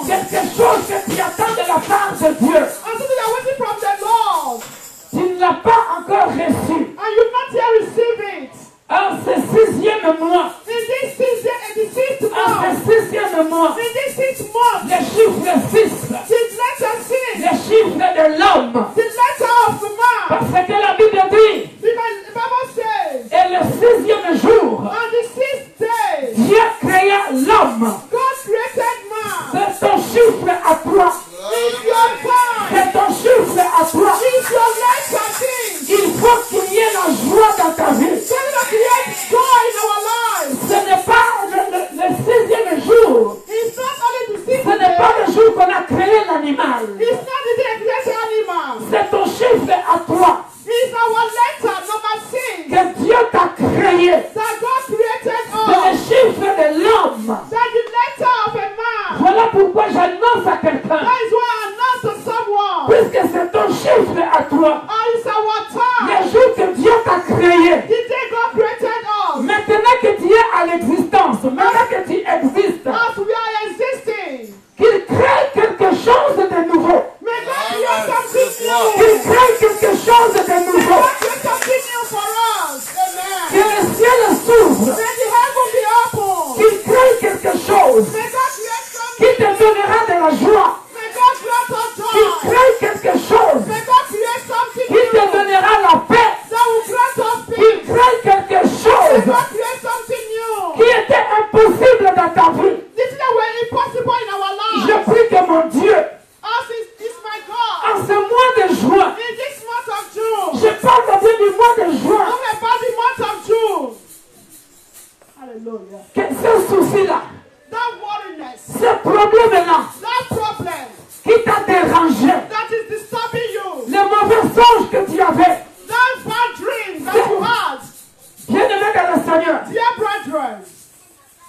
Quelque chose existent, as we are existing, qu'il crée quelque chose de nouveau. may God create something new. Qu'il crée quelque chose de May nouveau. God create something new for us. Que Amen. le ciel s'ouvre. May the heaven be open. Qu'il crée quelque chose May God create qui something te donnera de la joie. May God grant us Qu'il joy. crée quelque chose May God create something qui new te donnera la paix. that will grant us Qu'il peace. crée quelque May chose God create something qui new. était impossible dans ta vie. This is that were impossible in our Je lives. prie que mon Dieu, Us is my God. en ce mois de juin, In this month of June, je parle bien du mois de juin, talking about the month of June. Hallelujah. que ce souci-là, That worriness, ce problème-là that problem qui t'a dérangé, that is disturbing you, les mauvais songes que tu avais, that bad dream that you had, bien-aimé dans le Seigneur, dear brethren,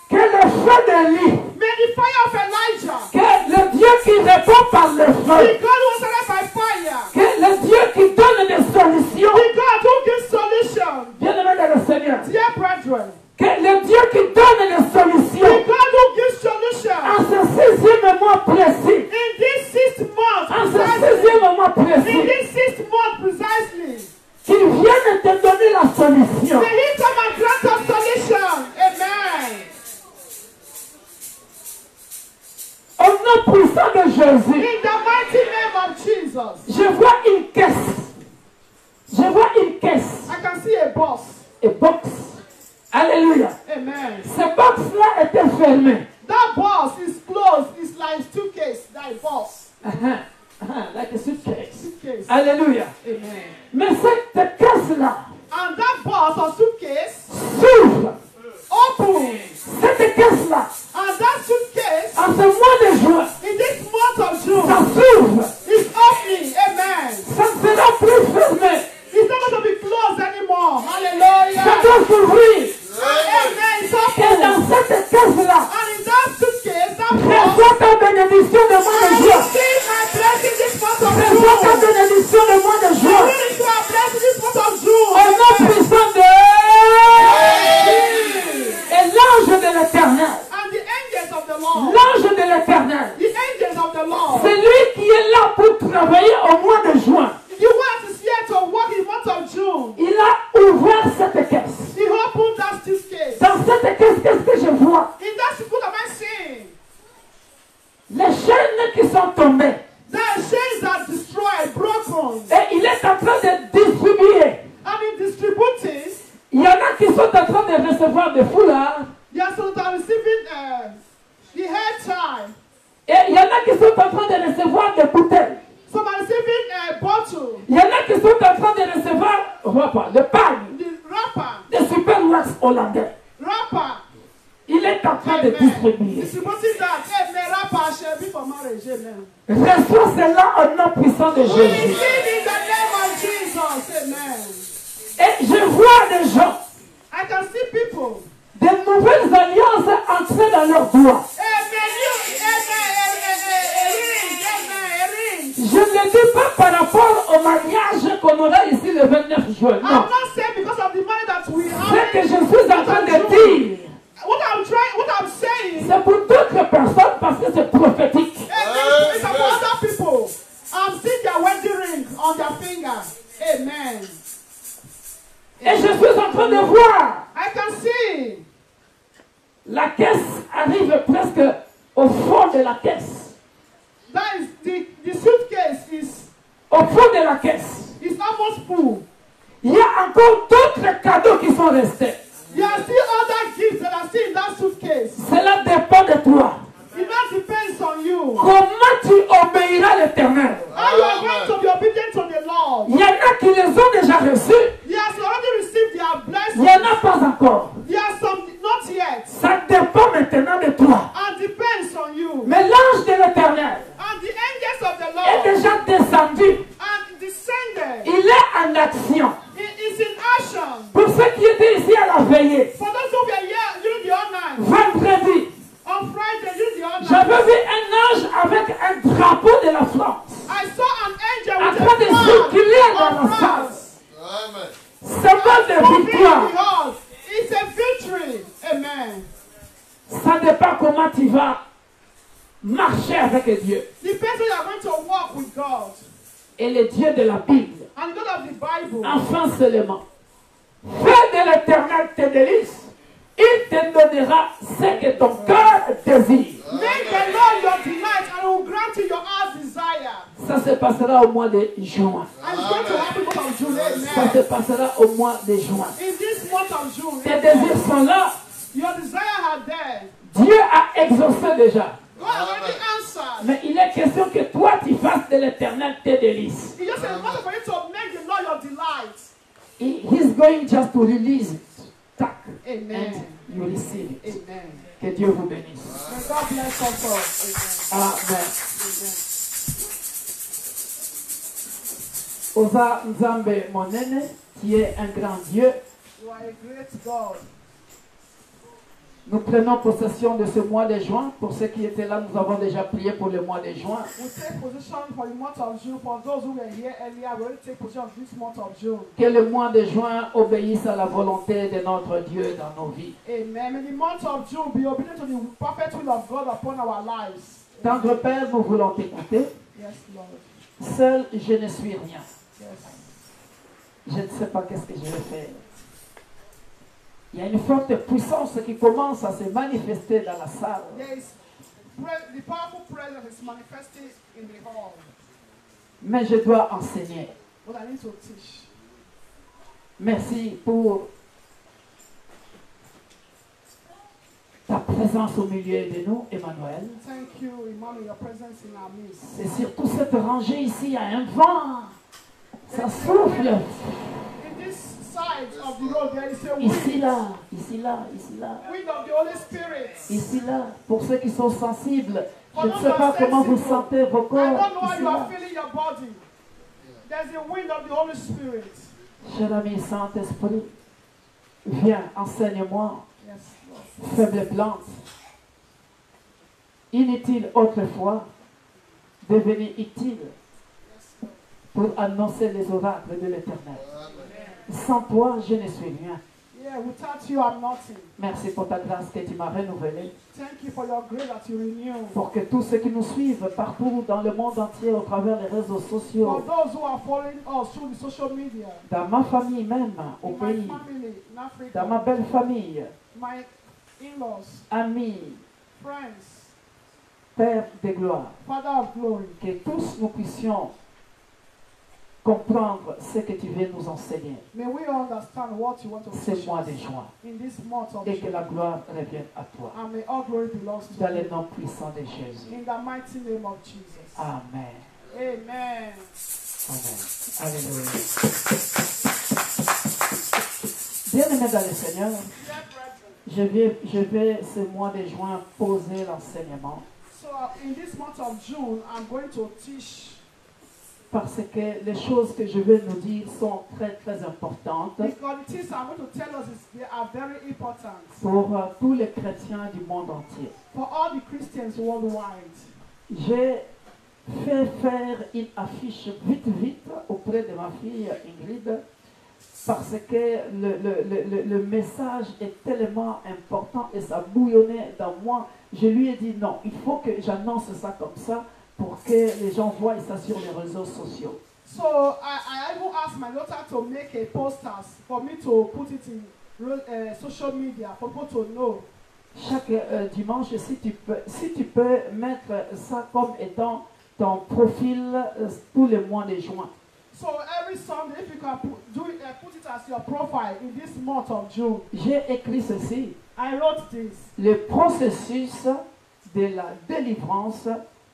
que le feu d'Élie, may the fire of Elijah, que le Dieu qui répond par le the feu, God who answered by fire, que le Dieu qui donne des solutions, the God who gives solution, bien-aimé dans le Seigneur, dear brethren, que le Dieu qui donne des the solutions, God who gives solution, en ce 6e mois précis, in this 6th month, en ce precisely, 6e mois in précis, this 6th month precisely, qu'il vienne te donner la solution. may He come and grant us solution. Amen. Au nom puissant de Jésus, In the mighty name of Jesus, je vois une caisse. Je vois une caisse. I can see a box. Et box. Alléluia. Amen. Ce box-là était fermé. That box is closed. It's like suitcase. That box. Like a suitcase. Suitcase. Alléluia. Amen. Mais cette caisse-là And that box or suitcase s'ouvre. open. Cette caisse-là, And that suitcase en ce mois de juin, in this month of ça June s'ouvre. is opening. Amen. Ça ne sera plus fermé. It's not going to be closed anymore. Ça Hallelujah. doit s'ouvrir. Amen. It's Et open. dans cette caisse-là, And in that suitcase, that box, reçois ta bénédiction de mois I de juin. receive my blessing this month of Reçois ta June. bénédiction de mois de I juin. receive my blessing this month of Au June. nom puissant de... Et l'ange de l'Éternel, And the angels of the Lord, l'ange de l'Éternel, the angels of the Lord, c'est lui qui est là pour travailler au mois de juin. the one is here to work in the month of June. Il a ouvert cette caisse. He opened that suitcase. Dans cette caisse, qu'est-ce que je vois? In that suitcase, what am I seeing? Les chaînes qui sont tombées. The chains are destroyed, broken. Et il est en train de distribuer. And in distributing, Il y en a qui sont en train de recevoir des foulards. they are sort of receiving the hair tie. Et il y en a qui sont en train de recevoir des bouteilles. Some are receiving a bottle, Il y en a qui sont en train de recevoir le pagne, the wrapper, des super wax hollandais. wrapper. Il est en train de Amen. distribuer. Distributing that. Amen. Wrapper shall be for marriage. Amen. Reçois cela au nom puissant de We Jésus. receive in the name of Jesus. Amen. Et je vois des gens, I can see people. de nouvelles alliances entrer dans leurs doigts. Amen. A ring. Amen. A ring. Je ne dis pas par rapport au mariage qu'on aura ici le 29 juin. I'm Non. not saying because of the money that we have. Ce que je suis en train de dire, What I'm saying, c'est pour d'autres personnes parce que c'est prophétique. amen, it's about other people. I'm seeing their wedding ring on their finger. Amen. Et je suis en train de voir. I can see. La caisse arrive presque au fond de la caisse. That is the suitcase is Au fond de la caisse. almost full. Il y a encore d'autres cadeaux qui sont restés. There are still other gifts that are still in that suitcase. Cela dépend de toi. It now depends on you. Comment tu obéiras à l'Éternel? How you are going to be obedient to the Lord. Il y en a qui les ont déjà reçus. He has already received their Il blessing. n'y en a pas encore. There are some not yet. Ça dépend maintenant de toi. And depends on you. Mais l'ange de l'Éternel And the angels of the est Lord déjà descendu. and descended. Il est en action. It is in action. Pour ceux qui étaient ici à la veillée, For those who were here during the all night, vendredi, on Friday during the all night, j'avais vu un ange avec un drapeau de la France I saw an angel en with train de a circuler dans flag la of salle. France. Symbole de Moving victoire. the earth. It's a victory. Amen. Ça dépend comment tu vas marcher avec Dieu. Depends how you are going to walk with God. Et le Dieu de la Bible, And God of the Bible. enfin seulement, fais de l'Éternel tes délices. Il te donnera ce que ton cœur désire. Make the Lord your delight and he will grant you your heart's desire. Ça se passera au mois de juin. And it's going to happen in the month of June. Ça se Amen. passera au mois de juin. In this month of June. Tes Amen. désirs sont là. Your desire are there. Dieu a exaucé déjà. God already answered. Mais il est question que toi, tu fasses de l'Éternel tes délices. He just said, "What for you to make the Lord your delight?" He's going just to release it. Tac. Amen. And you receive it. Amen. Que Dieu vous bénisse. May God bless us all. Amen. Amen. Amen. Oza Nzambe Monene, qui est un grand Dieu, You are a great God. nous prenons possession de ce mois de juin. Pour ceux qui étaient là, nous avons déjà prié pour le mois de juin. We take position for the month of June. For those who were here earlier, we already take position of this month of June. Que le mois de juin obéisse à la volonté de notre Dieu dans nos vies. Amen. May the month of June be obedient to the perfect will of God upon our lives. Tendre Père, nous voulons t'écouter. Yes, Lord. Seul, je ne suis rien. Yes. Je ne sais pas qu'est-ce que je vais faire. Il y a une forte puissance qui commence à se manifester dans la salle. There is the powerful presence is manifesting in the hall. Mais je dois enseigner. But I need to teach. Merci pour ta présence au milieu de nous, Emmanuel. Thank you, Emmanuel, your presence in our midst. C'est surtout cette rangée ici, il y a un vent. Ça souffle. In this side of the road, there is a wind. Ici, là, ici, là, ici, là. Wind of the Holy Spirit. Ici, là. Pour ceux qui sont sensibles, je ne sais pas comment vous sentez vos I corps. don't know how Ici, you are là. feeling your body. There's a wind of the Holy Spirit. Cher ami Saint-Esprit, viens, enseigne-moi, Yes, Lord. faible plante. Inutile autrefois, devenu utile pour annoncer les oracles de l'Éternel. Sans toi, je ne suis rien. Yeah, without you, I'm nothing. Merci pour ta grâce que tu m'as renouvelée. Thank you for your grace that you renew. Pour que tous ceux qui nous suivent partout dans le monde entier, au travers les réseaux For sociaux, those who are following us through the social media, dans ma famille même, au in my pays, family, in Africa, dans ma belle famille, my in-laws, amis, friends, Père de gloire, Father of glory, que tous nous puissions comprendre ce que tu veux nous enseigner may we understand what you want to ce teach mois us de juin in this month of et que June. la gloire revienne à toi. And may all glory belongs to Dans le you. nom puissant de Jésus. In the mighty name of Jesus. Amen. Amen. Amen. Alléluia. Bien-aimés dans le Seigneur, Dear brethren, je vais ce mois de juin poser l'enseignement so in this month of June, I'm going to teach parce que les choses que je vais nous dire sont très très importantes because the things I'm going to tell us they are very important pour tous les chrétiens du monde entier. for all the Christians worldwide. J'ai fait faire une affiche vite auprès de ma fille Ingrid parce que le message est tellement important et ça bouillonnait dans moi. Je lui ai dit non, il faut que j'annonce ça comme ça pour que les gens voient ça sur les réseaux sociaux. So I even asked my daughter to make a posters for me to put it in social media for people to know. Chaque dimanche, si tu peux mettre ça comme étant ton profil tous les mois de juin. So every Sunday, if you can put it as your profile in this month of June. J'ai écrit ceci, I wrote this. le processus de la délivrance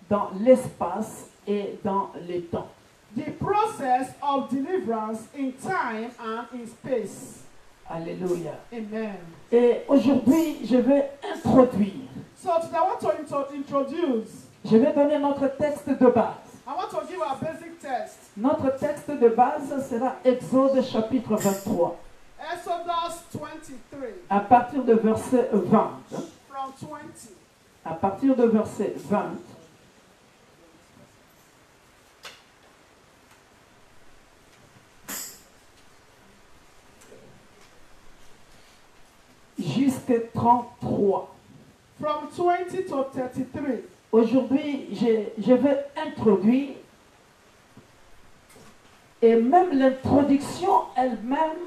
dans l'espace et dans le temps. The process of deliverance in time and in space. Alléluia. Amen. Et aujourd'hui, je vais introduire, So today I want to introduce, je vais donner notre texte de base. I want to give our basic text. Notre texte de base sera Exode chapitre 23, Exodus 23 à partir de verset 20. from 20. À partir de verset 20, jusqu'à 33. from 20 to 33. Aujourd'hui, je vais introduire, et même l'introduction elle-même,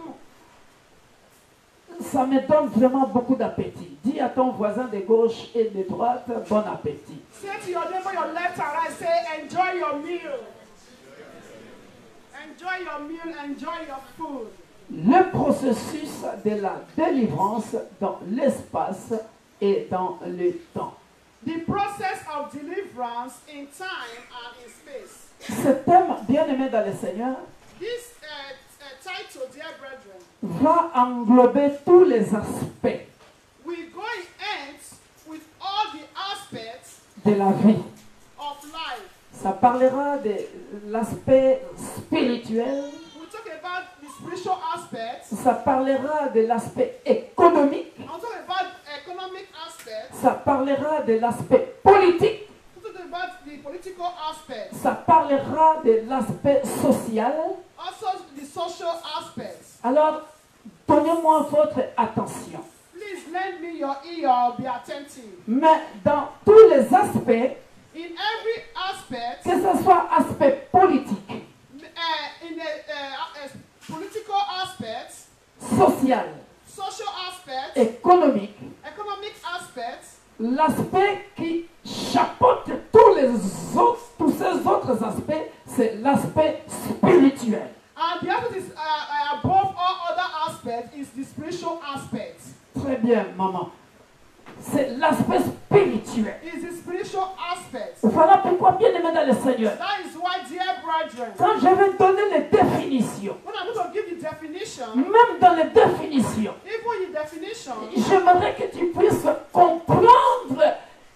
ça me donne vraiment beaucoup d'appétit. Dis à ton voisin de gauche et de droite, bon appétit. Say to your neighbor, your left and right, say, enjoy your meal. Enjoy your meal, enjoy your food. Le processus de la délivrance dans l'espace et dans le temps. The process of deliverance in time and in space. Ce thème, bien-aimé dans le Seigneur, This title, dear brethren, va englober tous les aspects we go in ends with all the aspects de la vie. of life. Ça parlera de l'aspect spirituel, We talk about the spiritual aspects. ça parlera de l'aspect économique, I'm talking about economic aspects. ça parlera de l'aspect politique, I'm talking about the political aspects. ça parlera de l'aspect social. Also the social aspects. Alors, donnez-moi votre attention. Please lend me your ear, be attentive. Mais dans tous les aspects, In every aspect, que ce soit aspect politique, in the political aspects, social, social aspects, économique, economic aspects, l'aspect qui chapeaute tous ces autres aspects, c'est l'aspect spirituel. and the other is above all other aspects is the spiritual aspect. Très bien, maman. C'est l'aspect spirituel. Is the spiritual aspect. Voilà pourquoi, bien aimé dans le Seigneur, That is why, dear brethren, quand je vais donner les définitions, when I'm going to give the definition, même dans les définitions, even in definition, j'aimerais que tu puisses comprendre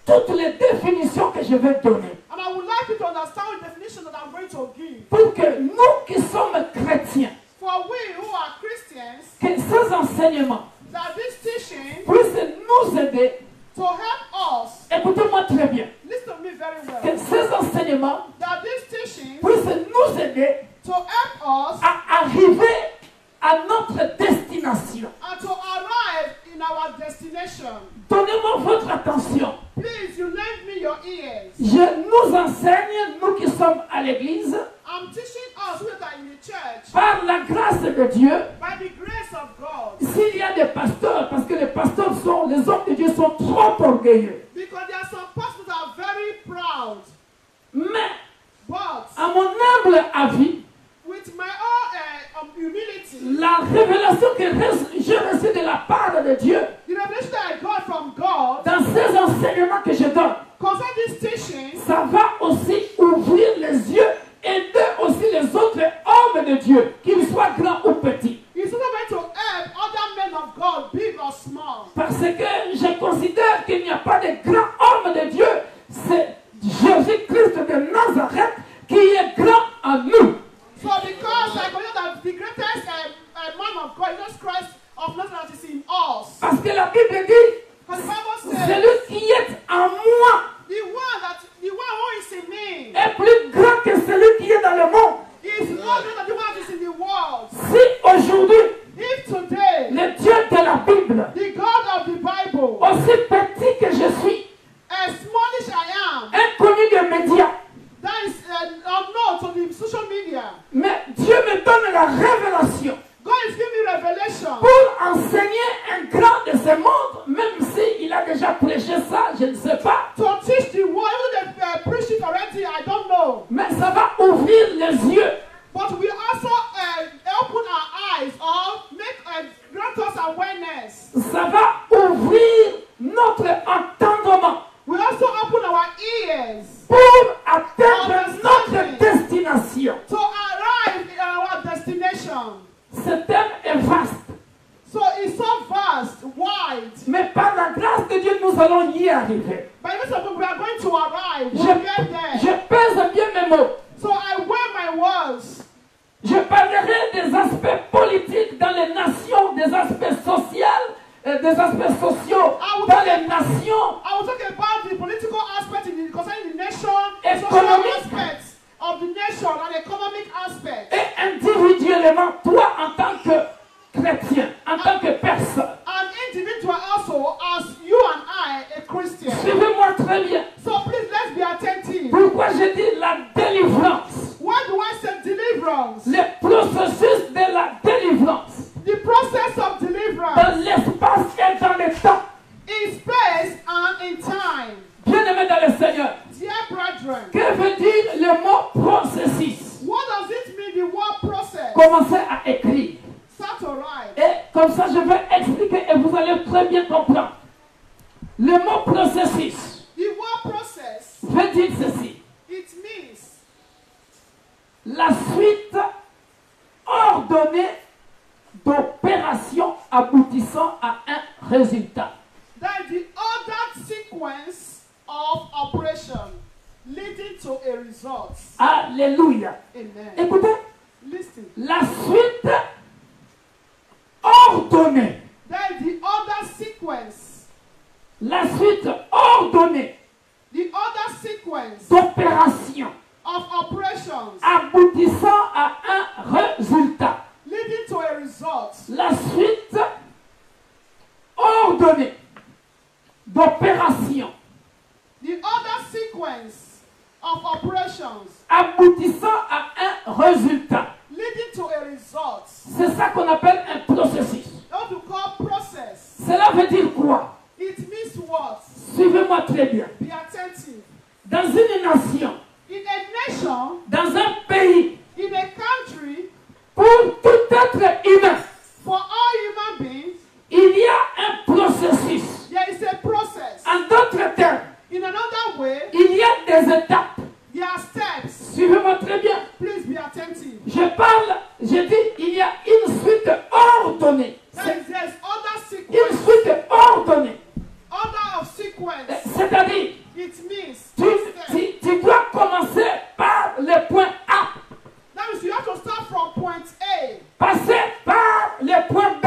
toutes les définitions que je vais donner. and I would like you to understand the definition that I'm going to give. Pour que nous qui sommes chrétiens, For we who are Christians, que ces enseignements that this teaching puissent nous aider. to help us, Écoutez-moi très bien. listen to me very well, Que ces enseignements that this teaching puissent nous aider to help us à arriver à notre destination. and to arrive in our destination. Donnez-moi votre attention. Please, you lend me your ears. Je nous enseigne, nous qui sommes à l'église, I'm teaching us who are in the church par la grâce de Dieu. by the grace of God. S'il y a des pasteurs, parce que les pasteurs sont, les hommes de Dieu sont trop orgueilleux. Because there are some pastors that are very proud. Mais, But à mon humble avis, with my own humility, la révélation que j'ai reçue de la part de Dieu, the revelation that I got from God dans ces enseignements que je donne, concerning this teaching, ça va aussi ouvrir les yeux, aider aussi les autres hommes de Dieu, qu'ils soient grands ou petits. is also going to help other men of God, big or small. Parce que je considère qu'il n'y a pas de grand homme de Dieu, c'est Jésus-Christ de Nazareth qui est grand en nous. So because I believe that the greatest man of God, Jesus Christ of Nazareth, is in us. Parce que la Bible dit, Because the Bible says, celui qui est en moi the one who is in me est plus grand que celui qui est dans le monde. is more than the one that is in the world. Si aujourd'hui, If today, le Dieu de la Bible, the God of the Bible, aussi petit que je suis, as smallish I am, inconnu des médias, that is unknown to the social media, mais Dieu me donne la révélation God is giving me revelation pour enseigner un grand de ce monde, même s'il a déjà prêché ça, je ne sais pas. to teach the world. Even they preach it already, I don't know. Mais ça va ouvrir les yeux. But we also open our eyes or make grant us awareness. Ça va ouvrir notre entendement We also open our ears pour atteindre notre destination. to arrive in our destination. Ce thème est vaste, So it's so vast, wide. mais par la grâce de Dieu, nous allons y arriver. By the time we are going to arrive, we'll get Je there. pèse bien mes mots. So I weigh my words. Je parlerai des aspects politiques dans les nations, des aspects sociaux, des aspects sociaux dans les nations, I will talk about the political aspect concerning the nation, social Economic. aspects of the nation, and economic aspects. et individuellement, toi en tant que chrétien, en tant que personne. And individual also, as you and I, a Christian. Christians. Suivez-moi très bien. So please, let's be attentive. Pourquoi je dis la délivrance? Why do I say deliverance? Le processus de la délivrance The process of deliverance dans l'espace et dans le temps. in space and in time. Bien-aimés dans le Seigneur, Dear brethren, que veut dire le mot processus? what does it mean, the word process? Commencez à écrire. Start to write. Et comme ça, je vais expliquer et vous allez très bien comprendre. Le mot processus The word process, veut dire ceci. it means La suite ordonnée d'opérations aboutissant à un résultat. that the ordered sequence of operation leading to a result. Alléluia. Amen. Écoutez, Listen. la suite ordonnée. That the order sequence, La suite ordonnée the order sequence d'opérations of operations aboutissant à un résultat. leading to a result. La suite ordonnée d'opérations The order sequence of operations aboutissant à un résultat. leading to a result. C'est ça qu'on appelle un processus. What we call process. Cela veut dire quoi? It means what? Suivez-moi très bien. Be attentive. Dans une nation, In a nation, dans un pays, in a country, pour tout être humain, for all human beings, il y a un processus. there is a process. En d'autres termes, In another way, il y a des étapes. there are steps. Suivez-moi très bien. Please be attentive. Je dis, il y a une suite ordonnée. There's order Une sequence. suite ordonnée. Order of sequence. C'est-à-dire, It means tu dois commencer par le point A, that means you have to start from point A. passer par le point B,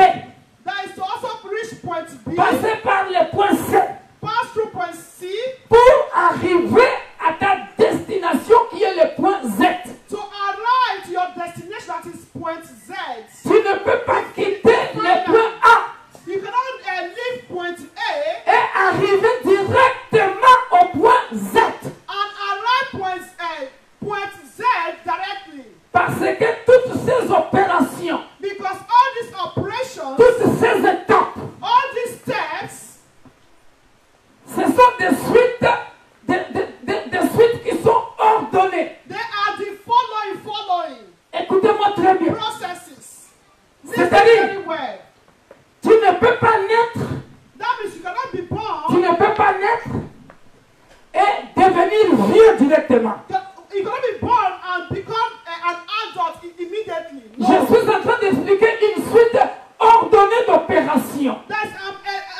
That is to also reach point B, passer par le point C, pass through point C, pour arriver à ta destination qui est le point Z. to arrive to your destination, that is point Z. Tu ne peux pas quitter le point A You cannot leave point A et arriver directement au point Z. and arrive point Z directly. Parce que toutes ces opérations, Because all these operations, toutes ces étapes, all these steps, ce sont des suites qui sont ordonnées. they are the following Écoutez-moi très bien. processes. Listen C'est-à-dire, very well. tu ne peux pas naître, That means you cannot be tu born, ne peux pas naître et devenir vieux directement. you cannot be born and become an adult immediately. Je No. suis en train d'expliquer une suite ordonnée d'opérations.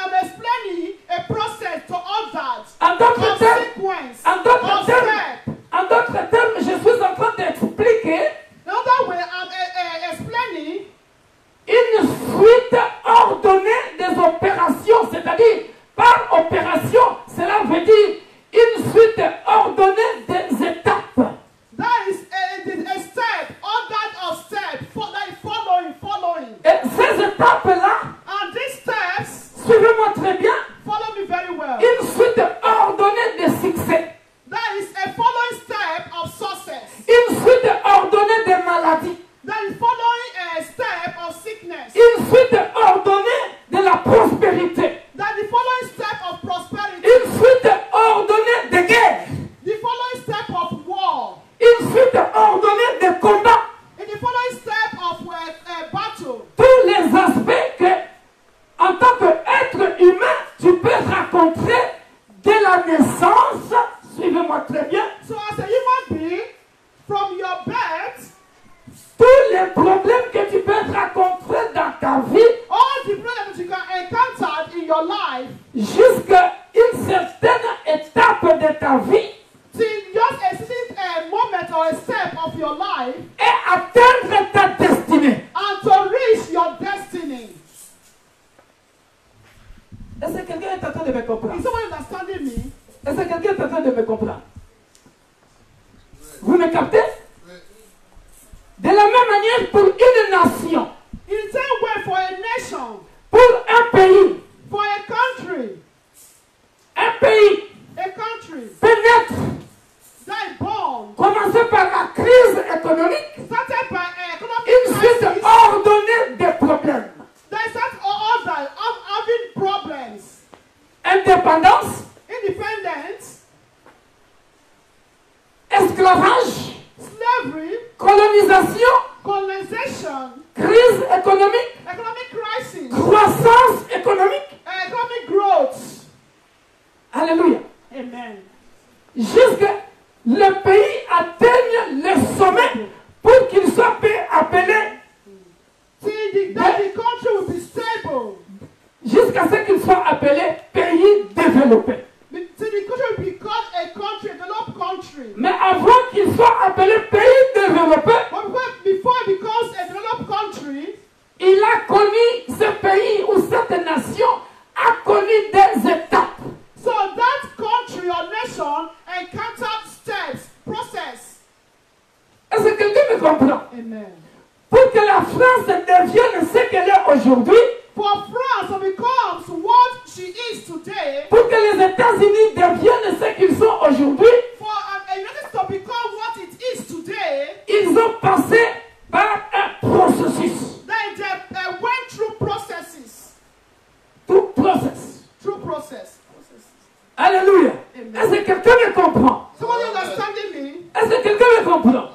I'm explaining a process to all that. En d'autres Of termes, sequence, en d'autres of termes, step. en d'autres termes, je suis en train d'expliquer Another way, I'm explaining une suite ordonnée des opérations, c'est-à-dire par opération, cela veut dire une suite ordonnée des étapes. that is a step, ordered of step, following. Et ces étapes-là, And these steps, suivez-moi très bien, follow me very well. une suite ordonnée de succès, That is a following step of success. une suite ordonnée de maladies, That is following a step of sickness. une suite ordonnée de la prospérité, That the following step of prosperity. une suite ordonnée de guerre, The following step of war. une suite ordonnée de combat. In the following step of battle. Tous les aspects que, en tant qu'être humain, tu peux rencontrer dès la naissance. Suivez-moi très bien. So as a human being, from your birth, Tous les problèmes que tu peux rencontrer dans ta vie, all the problems you can encounter in your life, jusqu'à une certaine étape de ta vie, till just a certain moment or a step of your life, et atteindre ta destinée. and to reach your destiny. Est-ce que quelqu'un est en train de me comprendre? Is someone understanding me? Est-ce que quelqu'un est en train de me comprendre? Vous me captez? De la même manière pour une nation, In the same way, for a nation, pour un pays, for a country, un pays Alléluia. Amen. Jusque le pays atteigne le sommet pour qu'il soit appelé, That the country will be stable. jusqu'à ce qu'il soit appelé pays développé. Till the country will be called a country, a developed country. Mais avant qu'il soit appelé pays développé, But before it becomes a developed country, il a connu, ce pays ou cette nation a connu des étapes. so that country or nation encountered steps, process. Est-ce que quelqu'un me comprend? Amen. Pour que la France devienne ce qu'elle est aujourd'hui, For France to become what she is today, pour que les États-Unis deviennent ce qu'ils sont aujourd'hui, for a United States to become what it is today, ils ont passé par un processus. they went through processes. Tout process. Through process. Alléluia. Amen. Est-ce que quelqu'un me comprend? Somebody understanding me? Est-ce que quelqu'un me comprend?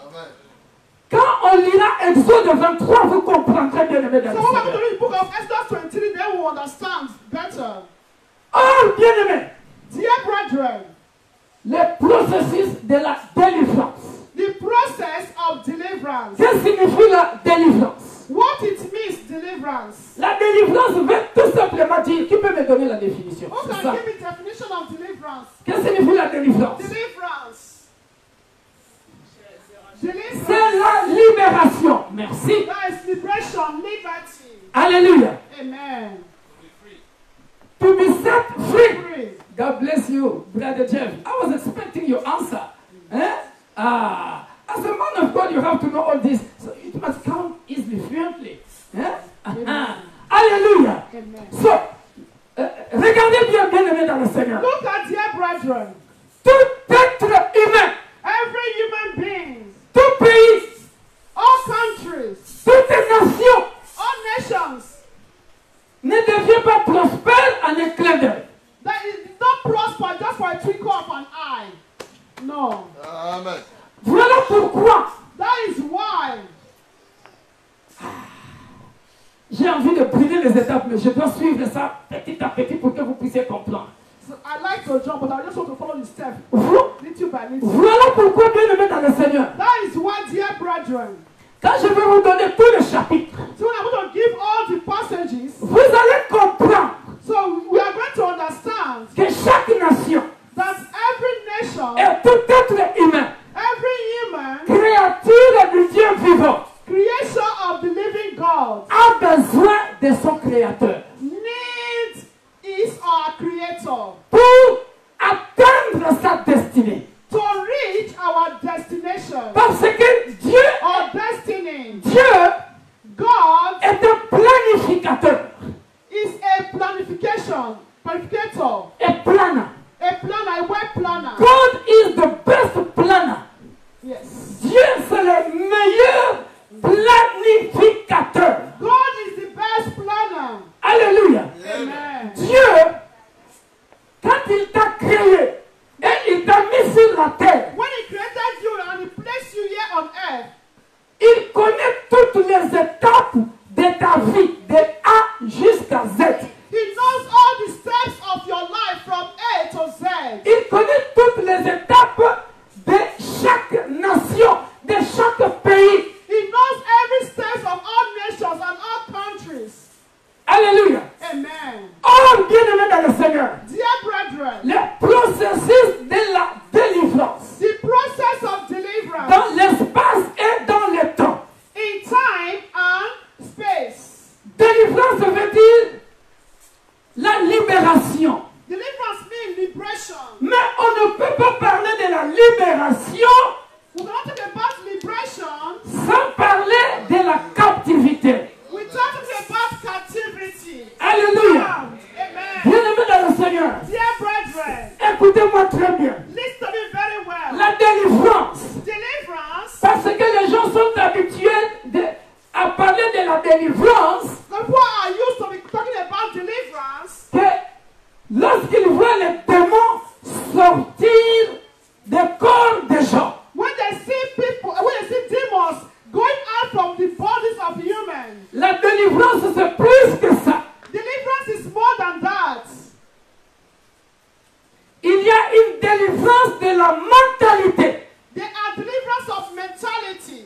Quand on lira Exode 23, vous comprendrez bien aimé dans So le when we Seigneur. read the book of Exodus 23, then we will understand better. Or, bien aimé, Dear brethren, le processus de la délivrance. the process of deliverance. Que signifie la délivrance? What it means, deliverance. La délivrance veut tout simplement dire, qui peut me donner la définition? Who C'est can ça. give me definition of deliverance? Que signifie la délivrance? Deliverance. C'est Deliverance. la libération. Merci. That is liberation, liberty. Alléluia. Amen. To be set free. Free. God bless you, Brother Jeff. I was expecting your answer. Eh? As a man of God, you have to know all this. So it must come easily, fluently. Eh? Alléluia. Amen. So, regardez bien, bien aimé dans le Seigneur. Look at dear brethren. Tout être humain, Every human being, tout pays, all countries, toute nation all nations, ne devient pas prospère en un clin d'œil. that is not prosper just for a twinkle of an eye. No. Amen. Voilà pourquoi That is why j'ai envie de brûler les étapes, mais je dois suivre ça petit à petit pour que vous puissiez comprendre. so I like to jump, but I just want to follow the steps little by little. Voilà pourquoi, bien aimé dans le Seigneur, That is why, dear brethren, quand je vais vous donner tous les chapitres, so when I'm going to give all the passages, vous allez comprendre so we are going to understand que chaque nation that every nation, et tout être humain, every human, créature du Dieu vivant, creation of the living God, a besoin de son Créateur needs his or creator pour atteindre sa destinée. to reach our destination Parce que Dieu, or destiny. Dieu God est un planificateur is a planificator, et planner. a planner, a web planner. God is the best planner. Yes. Dieu, c'est le meilleur planificateur. God is the best planner. Alléluia. Amen. Dieu, quand il t'a créé et il t'a mis sur la terre, When he created you and he placed you here on earth, il connaît toutes les étapes de ta vie, de A jusqu'à Z. he knows all the steps of your life from A to Z. Il connaît toutes les étapes de chaque nation, de chaque pays. He knows every step of all nations and all countries. Alléluia. Amen. Oh, bien-aimé dans le Seigneur, Dear brethren, le processus de la délivrance the process of deliverance dans l'espace et dans le temps. in time and space. Délivrance veut dire la libération. Deliverance means liberation. Mais on ne peut pas parler de la libération We cannot talk about liberation sans parler de la captivité. without talking about captivity. Alléluia. Amen. Bien-aimé dans le Seigneur, Dear brethren, écoutez-moi très bien. listen to me very well. La délivrance, Deliverance, parce que les gens sont habitués à parler de la délivrance, the people are used to be talking about deliverance. que lorsqu'ils voient les démons sortir des corps des gens, When they see people, when they see demons going out from the bodies of humans, la délivrance c'est plus que ça. deliverance is more than that. la mentalité. They are deliverance of mentality.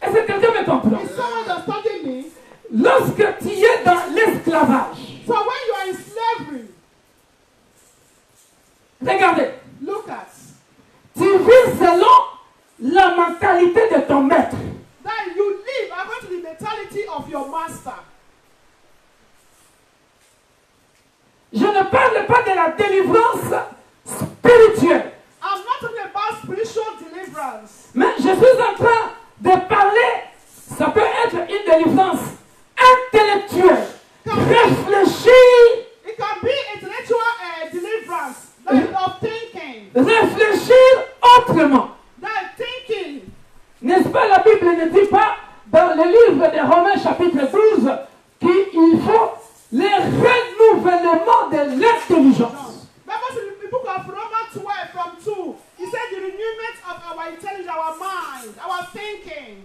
Est-ce que quelqu'un me comprend? Is someone understanding me? Lorsque tu es dans l'esclavage, So when you are in slavery, regardez, look at tu vis selon la mentalité de ton maître. that you live according to the mentality of your master. Je ne parle pas de la délivrance spirituelle, I'm not talking about spiritual deliverance. mais je suis en train de parler, ça peut être une délivrance intellectuelle. Réfléchir, It can be intellectual deliverance, like of thinking, réfléchir autrement. that thinking. N'est-ce pas, la Bible ne dit pas dans le livre de Romains chapitre 12 qu'il faut le renouvellement de l'intelligence. Remember in the book of Romans 12 from 2, he said the renewment of our intelligence, our mind, our thinking.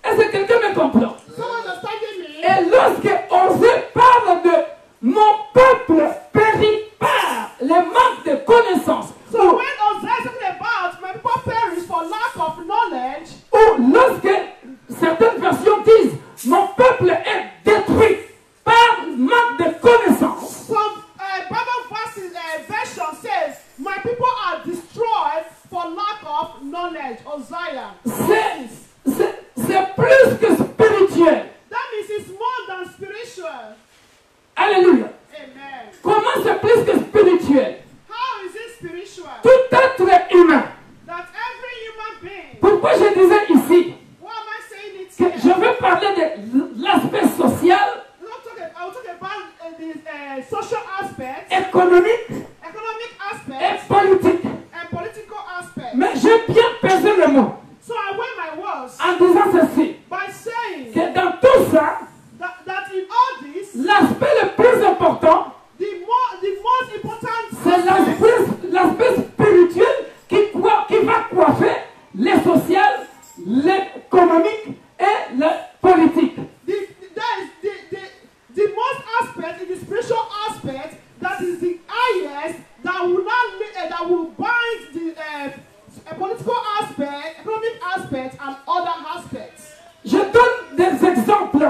Est-ce que quelqu'un me comprend? Someone understanding me? Et lorsque Osée parle de mon peuple périt par le manque de connaissances, So when Hosea is talking about my people perish for lack of knowledge, ou lorsque certaines versions disent mon peuple est détruit par manque de connaissances, some Bible version says my people are destroyed for lack of knowledge. Hosea. c'est plus que spirituel. That means it's more than spiritual. Alléluia. Amen. Comment c'est plus que spirituel? How is it spiritual? Tout être humain. That every human being. Pourquoi je disais ici Why am I saying it que here? je veux parler de l'aspect social, I'll talk about the social aspect, économique economic et aspect, politique. and political aspect. Mais j'ai bien pesé le mot So I weigh my words en disant ceci, by saying que dans tout ça, that in all this, l'aspect le plus important, the most important c'est aspect l'aspect spirituel qui va coiffer les social, l'économique et le politique. the most aspect in the spiritual aspect that is the highest that will not that will bind the political aspect, economic aspect, and other aspects. Je donne des exemples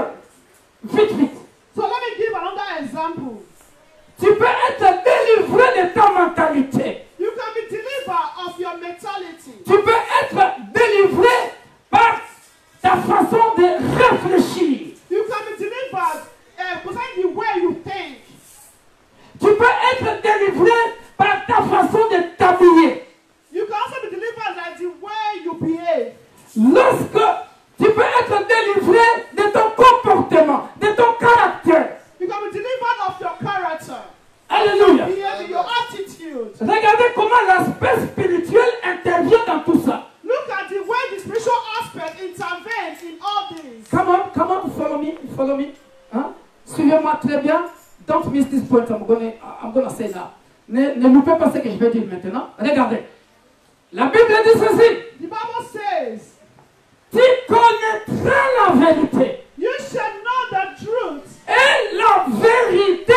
vite. So let me give another example. Tu peux être délivré de ta mentalité. You can be delivered of your mentality. Tu peux être délivré par ta façon de réfléchir. You can be delivered concerning the way you think. Tu peux être délivré par ta façon de t'habiller. You can also be delivered by the way you behave. Lorsque tu peux être délivré de ton comportement, de ton caractère. You can be delivered of your character, Alléluia. behavior, your attitude. Regardez comment l'aspect spirituel intervient dans tout ça. Look at the way the spiritual aspect intervenes in all this. Come on, follow me. Hein? Suivez-moi très bien. Don't miss this point. I'm gonna say now. Ne loupez pas ce que je vais dire maintenant. Regardez. La Bible dit ceci. The Bible says, Tu connaîtras la vérité. you shall know the truth. Et la vérité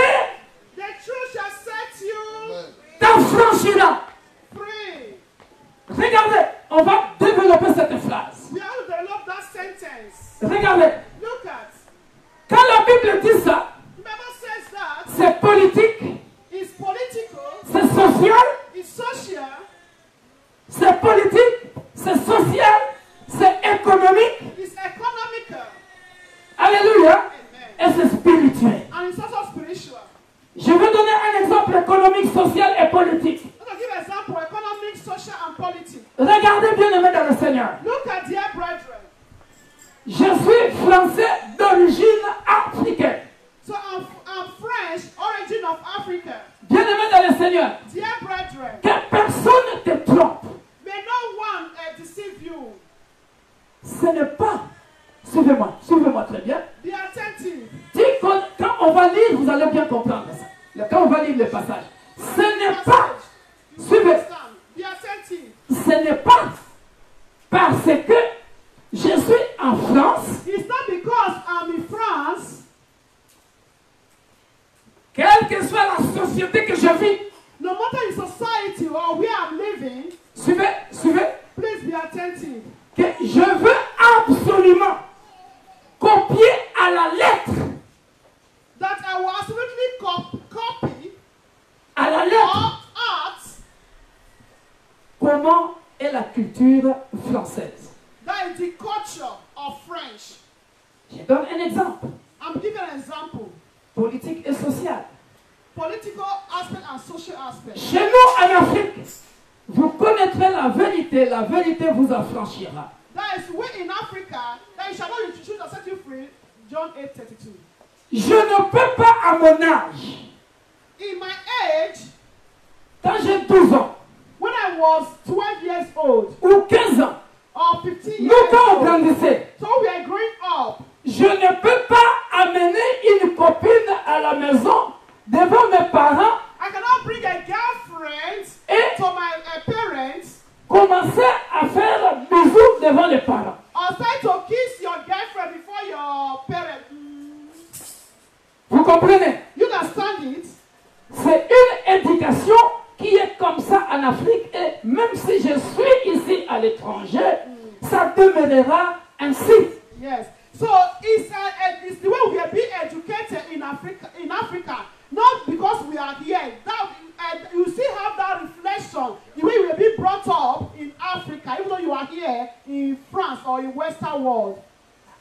The truth shall set you t'affranchira. free. Regardez, on va développer cette phrase. We have to develop that sentence. Regardez, Look at. quand la Bible dit ça, The Bible says that c'est politique, it's political, c'est social, it's social, c'est politique, c'est social, c'est économique. it's economical, Alléluia. amen, Et c'est spirituel. and it's also spiritual. Je vais donner un exemple économique, social et politique. Let me give an example: economic, social, and politics. Regardez bien aimé dans le Seigneur. Look at dear brethren. Je suis français d'origine africaine. So I'm French, origin of Africa. Bien aimé dans le Seigneur. Dear brethren, Que personne ne te trompe. may no one deceive you. Ce n'est pas. Suivez-moi très bien. Be attentive. Quand on va lire, vous allez bien comprendre ça. Quand on va lire le passage, ce n'est pas. You Suivez. understand? Be attentive. Ce n'est pas parce que je suis en France, It's not because I'm in France, quelle que soit la société que je vis, no matter the society or where I'm living, living, suivez, please be attentive. que je veux absolument copier à la lettre, That I will absolutely copy à la or lettre, art comment est la culture française. that is the culture of French. Je donne un exemple, I'm giving an example. politique et social. Political aspect and social aspect. Chez nous en Afrique, vous connaîtrez la vérité vous affranchira. That is way in Africa that you shall not be choose to set you free. John 8:32. Je ne peux pas à mon âge, In my age, quand j'ai 12 ans when I was 12 years old ou 15 ans, or 15 nous years quand on old, grandissait, so we are growing up, je ne peux pas amener une copine à la maison devant mes parents I cannot bring a girlfriend et to my parents commencer à faire bisous devant les parents. or start to kiss your girlfriend before your parents. Vous comprenez? You understand it? C'est une indication qui est comme ça en Afrique et même si je suis ici à l'étranger, ça demeurera ainsi. Yes. So it's the way we are being educated in Africa, not because we are here. That you still have that reflection, the way we are being brought up in Africa, even though you are here in France or in Western world.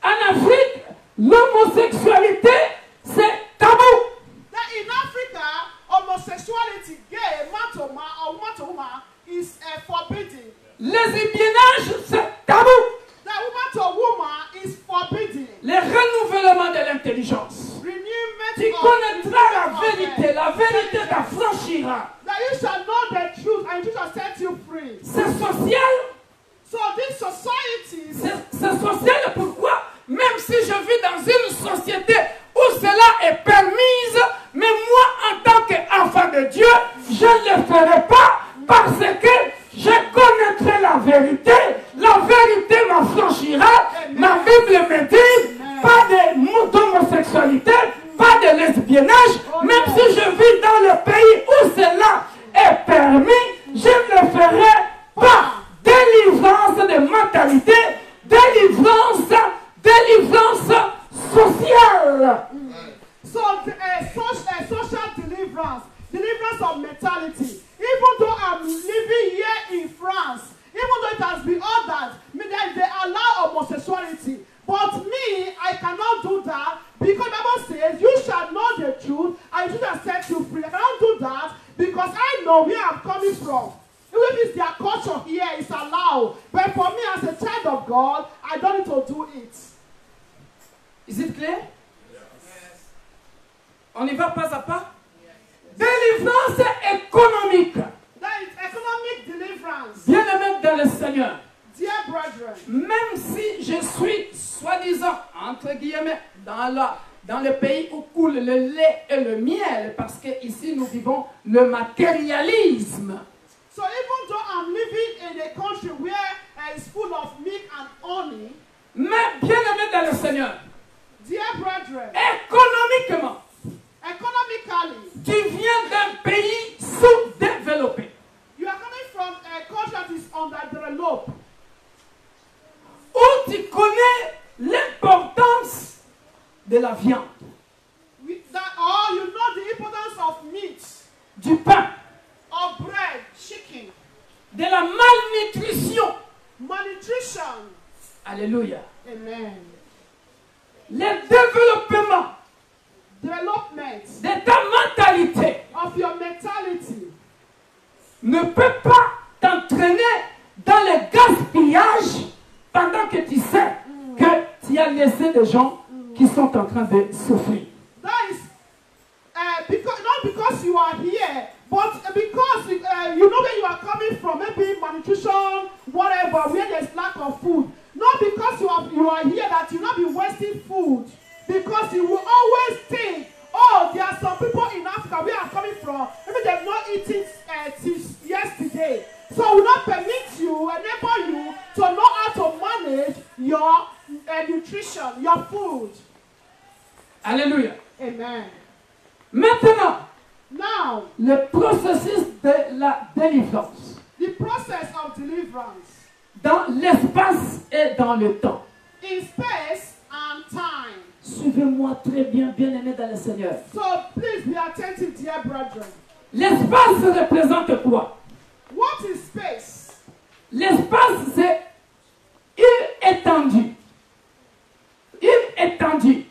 En Afrique, l'homosexualité, c'est tabou. That in Africa, homosexuality, gay, man to man or woman to woman, is forbidden. Lesbiennage, c'est tabou. That woman to woman is forbidden. Le renouvellement de l'intelligence. Renewment Tu of connaîtras la vérité t'affranchira. that you shall know the truth and it shall set you free. C'est social, So this society, c'est social pourquoi, même si je vis dans une société où cela est permise, mais moi en tant qu'enfant de Dieu, je ne le ferai pas parce que je connaîtrai la vérité m'affranchira. Ma Bible me dit, pas d'homosexualité, pas de lesbiennage, même si je vis dans le pays où cela est permis, je ne le ferai pas. Délivrance de mentalité, délivrance sociale. so social deliverance of mentality. Even though I'm living here in France, even though it has been ordered, they allow homosexuality. But me, I cannot do that because the Bible says, you shall know the truth and it shall set you free. I cannot do that because I know where I'm coming from. Even if it's their culture here, it's allowed. But for me, as a child of God, I don't need to do it. Is it clear? Yes. On y va pas à pas? Délivrance économique. That is economic deliverance. Bien-aimés dans le Seigneur. Dear brethren, Même si je suis, soi-disant, entre guillemets, dans le pays où coule le lait et le miel, parce qu'ici nous vivons le matérialisme. so even though I'm living in a country where it's full of milk and honey, Mais bien-aimés dans le Seigneur, dear brethren, économiquement, economically, tu viens d'un pays sous-développé, you are coming from a country that is underdeveloped, où tu connais l'importance de la viande, or you know the importance of meat, du pain, of bread, chicken, de la malnutrition. malnutrition. Alléluia. Amen. Le développement Development de ta mentalité of your mentality ne peut pas t'entraîner dans le gaspillage pendant que tu sais que tu as laissé des gens qui sont en train de souffrir. that is not because you are here, but because you know where you are coming from, maybe malnutrition, whatever, where there's lack of food. Not because you are here that you will not be wasting food, because you will always think, oh, there are some people in Africa where I'm coming from, maybe they've not eaten since yesterday. So I will not permit you, enable you to know how to manage your nutrition, your food. Alléluia. Amen. Maintenant, Now, le processus de la délivrance. The process of deliverance dans l'espace et dans le temps. in space and time. Suivez-moi très bien, bien-aimés dans le Seigneur. So please be attentive, dear brethren. L'espace représente quoi? What is space? L'espace, c'est une étendue. Une étendue.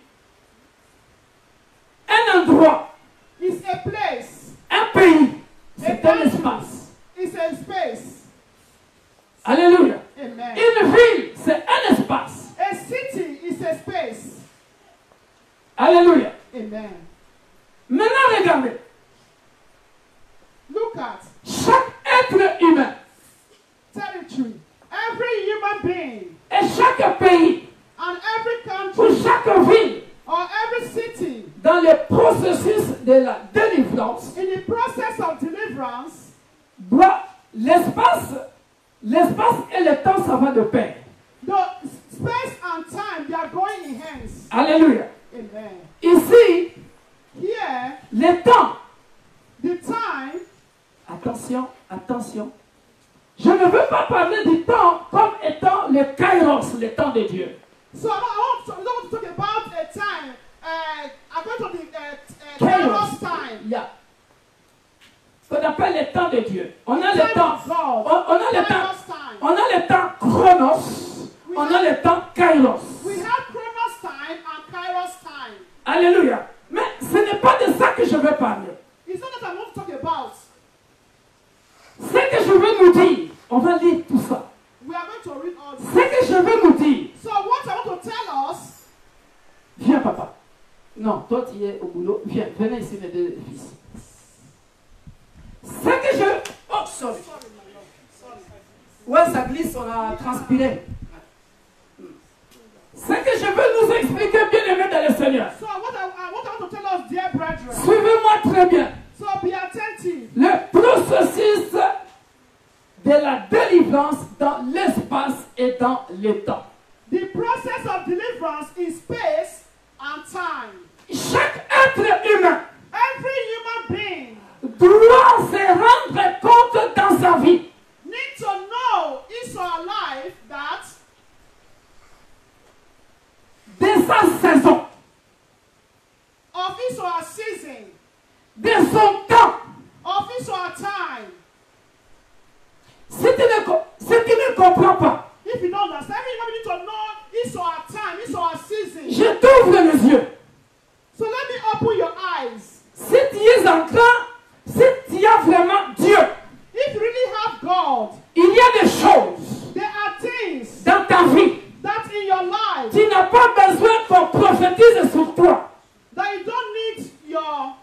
Un endroit. It's a place. Un pays. C'est un country. espace. It's a space. Alléluia. Amen. Une ville, c'est un espace. A city is a space. Alléluia. Amen. Maintenant, regardez. Look at Chaque être humain territory. Every human being et chaque pays and every ou country chaque ville or every city dans le processus de la délivrance in the process of deliverance, doit l'espace et le temps, ça va de pair. the space and time, they are going in hands. Alléluia. Amen. Ici, Here, le temps, the time, attention, attention. Je ne veux pas parler du temps comme étant le kairos, le temps de Dieu. so I don't want to talk about a time, according to the Kairos time. Yeah. Ce qu'on appelle le temps de Dieu. On a Time le temps. of God. On a le temps. Kairos time. On a le temps chronos. On a le temps kairos. We have Chronos time and Kairos time. Alléluia. Mais ce n'est pas de ça que je veux parler. It's not that I want to talk about. Ce que je veux nous dire, on va lire tout ça. We are going to read all Ce this. que je veux nous dire, So what I want to tell us, viens papa. Non, toi tu es au boulot. Viens, venez ici mes deux fils. Ce que je... Oh, sorry. Ouais, ça glisse, on a transpiré. Ce que je veux nous expliquer, bien aimé dans le Seigneur. so what I want to tell us, dear brethren. Suivez-moi très bien. So be attentive. Le processus de la délivrance dans l'espace et dans le temps. The process of deliverance in space and time. Chaque être humain Every human being doit se rendre compte dans sa vie need to know his or her life that de sa saison, of his or her season, de son temps. of his or her time. Si tu ne comprends pas, If you don't understand, every human being need to know his or her time, his or her season. je t'ouvre les yeux. So let me open your eyes. Si tu es en train, si tu as vraiment Dieu, If you really have God, il y a des choses there are things dans ta vie. that in your life Tu n'as pas besoin qu'on prophétise sur toi. that you don't need your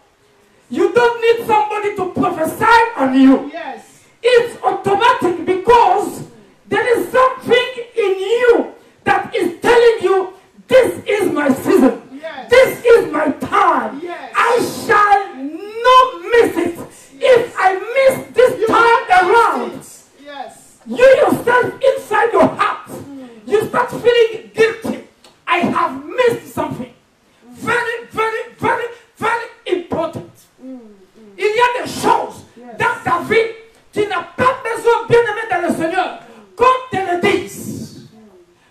You don't need somebody to prophesy on you. yes. It's automatic because there is something in you that is telling you, this is my season. Yes. This is my time. Yes. I shall not miss it. If I miss this You time have around, it. Yes. you yourself inside your heart, you start feeling guilty. I have missed something. Very, very, very, very important. Il y a des choses Yes. dans ta vie, tu n'as pas besoin, bien aimé dans le Seigneur, qu'on te le dise.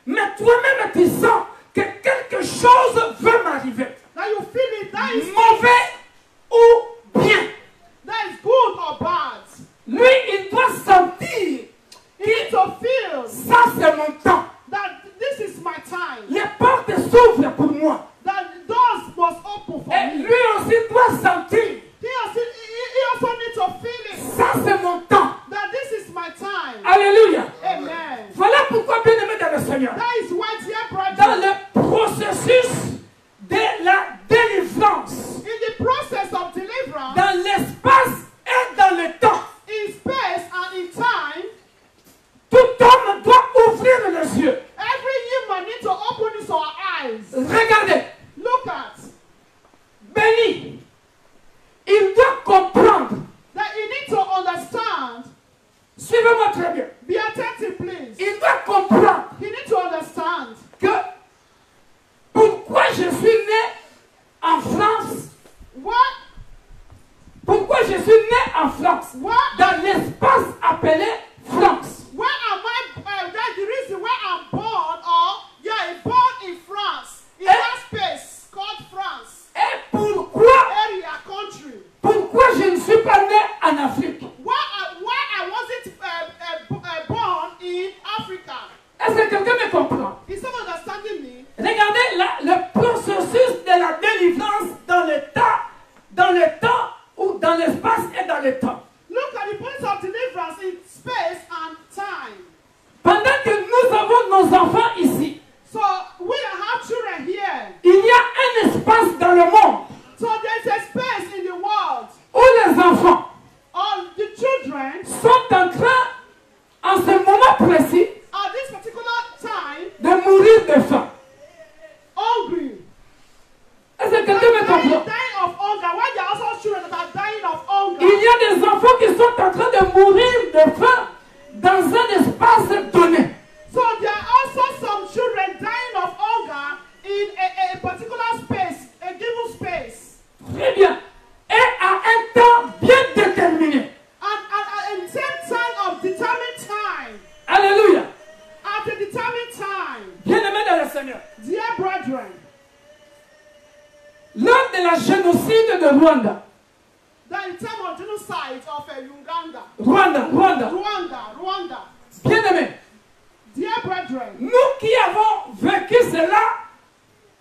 Mais toi-même, tu sens que quelque chose veut m'arriver. Now you feel it. That is Mauvais ou bien. that is good or bad. Lui, il doit sentir You need to feel ça, c'est mon temps. that this is my time. Les portes s'ouvrent pour moi. That the doors must open for Et me. lui aussi doit sentir He also needs to feel it. ça, c'est mon temps. That this is my time. Alléluia. Amen. Voilà pourquoi, bien aimé dans le Seigneur, That is why, dear dans brethren, le processus de la délivrance, in the process of deliverance, dans l'espace et dans le temps, in space and in time, tout homme doit ouvrir les yeux. every human needs to open his or her eyes. Regardez, Look at béni, il doit comprendre. that you need to understand. Suivez-moi très bien. Be attentive, please. Il doit comprendre You need to understand que pourquoi je suis né en France, what pourquoi je suis né en France, what dans l'espace appelé de faim dans un espace donné. So there are also some children dying of hunger in a particular space, a given space. Très bien. Et à un temps bien déterminé. And in same time of determined time. Alléluia. At a determined time. Bien-aimés dans le Seigneur. Dear brethren. Lors de la génocide de Rwanda. The time of genocide of Uganda. Rwanda. Bien-aimés. Dear brethren. Nous qui avons vécu cela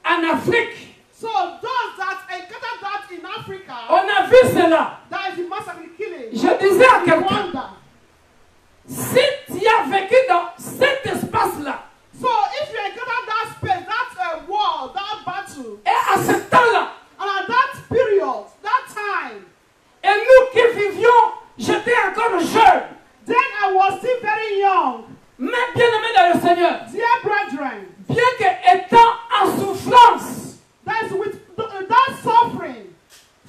en Afrique. So those that encountered that in Africa, on a vu cela. That is the massacre killing. Je disais à quelqu'un, si tu as vécu dans cet espace-là, so if you encountered that space, that war, that battle, et à ce temps-là, and at that period, that time, et nous qui vivions, j'étais encore jeune. Then I was still very young. Mais bien-aimés dans le Seigneur, dear brethren, bien que étant en souffrance, that is with that suffering,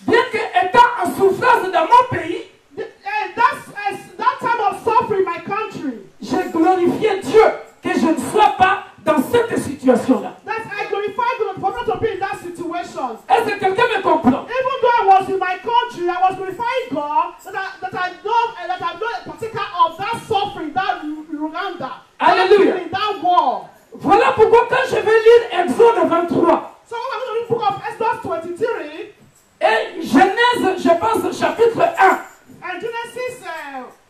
bien que étant en souffrance dans mon pays, that time of suffering in my country, j'ai glorifié Dieu que je ne sois pas dans cette situation-là. That I glorified God for not to be in that situation. Est-ce que quelqu'un me comprend? Even though I was in my country, I was glorifying God that I know a particular of that suffering, that Uganda, Hallelujah. that war. Voilà pourquoi quand je vais lire Exode 23. So when I'm going to read the book of Exodus 23. Et Genèse, je pense, chapitre 1. And Genesis,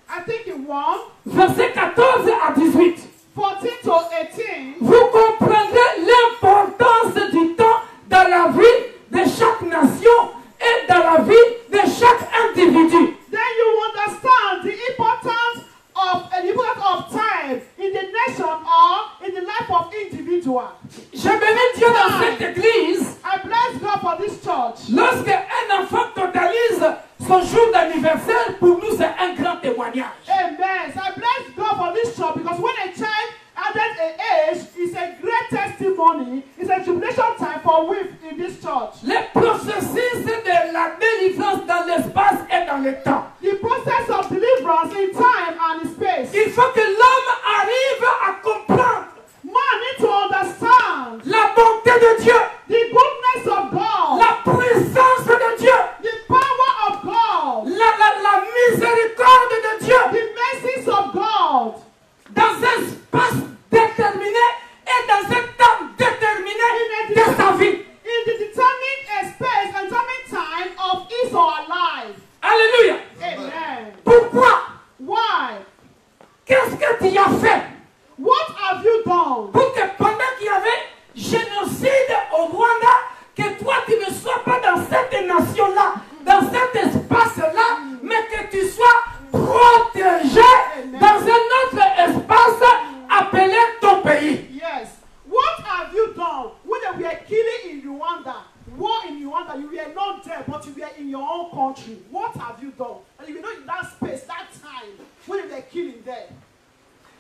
I think in 1. Versets 14 à 18. 14 to 18. Vous comprendrez l'importance du temps dans la vie de chaque nation et dans la vie de chaque individu. Then you understand the importance of time in the nation or in the life of individual. Je bénis Dieu dans cette église. I bless God for this church. Lorsque un enfant totalise son jour d'anniversaire, pour nous c'est un grand témoignage. Amen. So I bless God for this church because when a child added an age, it's a great testimony. It's a jubilation time for we in this church. Le processus de la délivrance dans l'espace et dans le temps. The process of deliverance in time and in space. Il faut que l'homme arrive à comprendre. Man need to understand la bonté de Dieu, the goodness of God, la puissance de Dieu, the power of God, la miséricorde de Dieu, the mercies of God, dans un espace déterminé et dans un temps déterminé de sa vie. In the determined space and determined time of his or her life. Alléluia. Amen. Pourquoi? Why? Qu'est-ce que tu as fait? What have you done? Pour que pendant qu'il y avait génocide au Rwanda, que toi tu ne sois pas dans cette nation-là, dans cet espace-là, mais que tu sois protégé dans un autre espace appelé ton pays. Yes. What have you done when they were killing in Rwanda? War in Rwanda, you were not there, but you were in your own country. What have you done? And you were not in that space, that time, when they were killing there.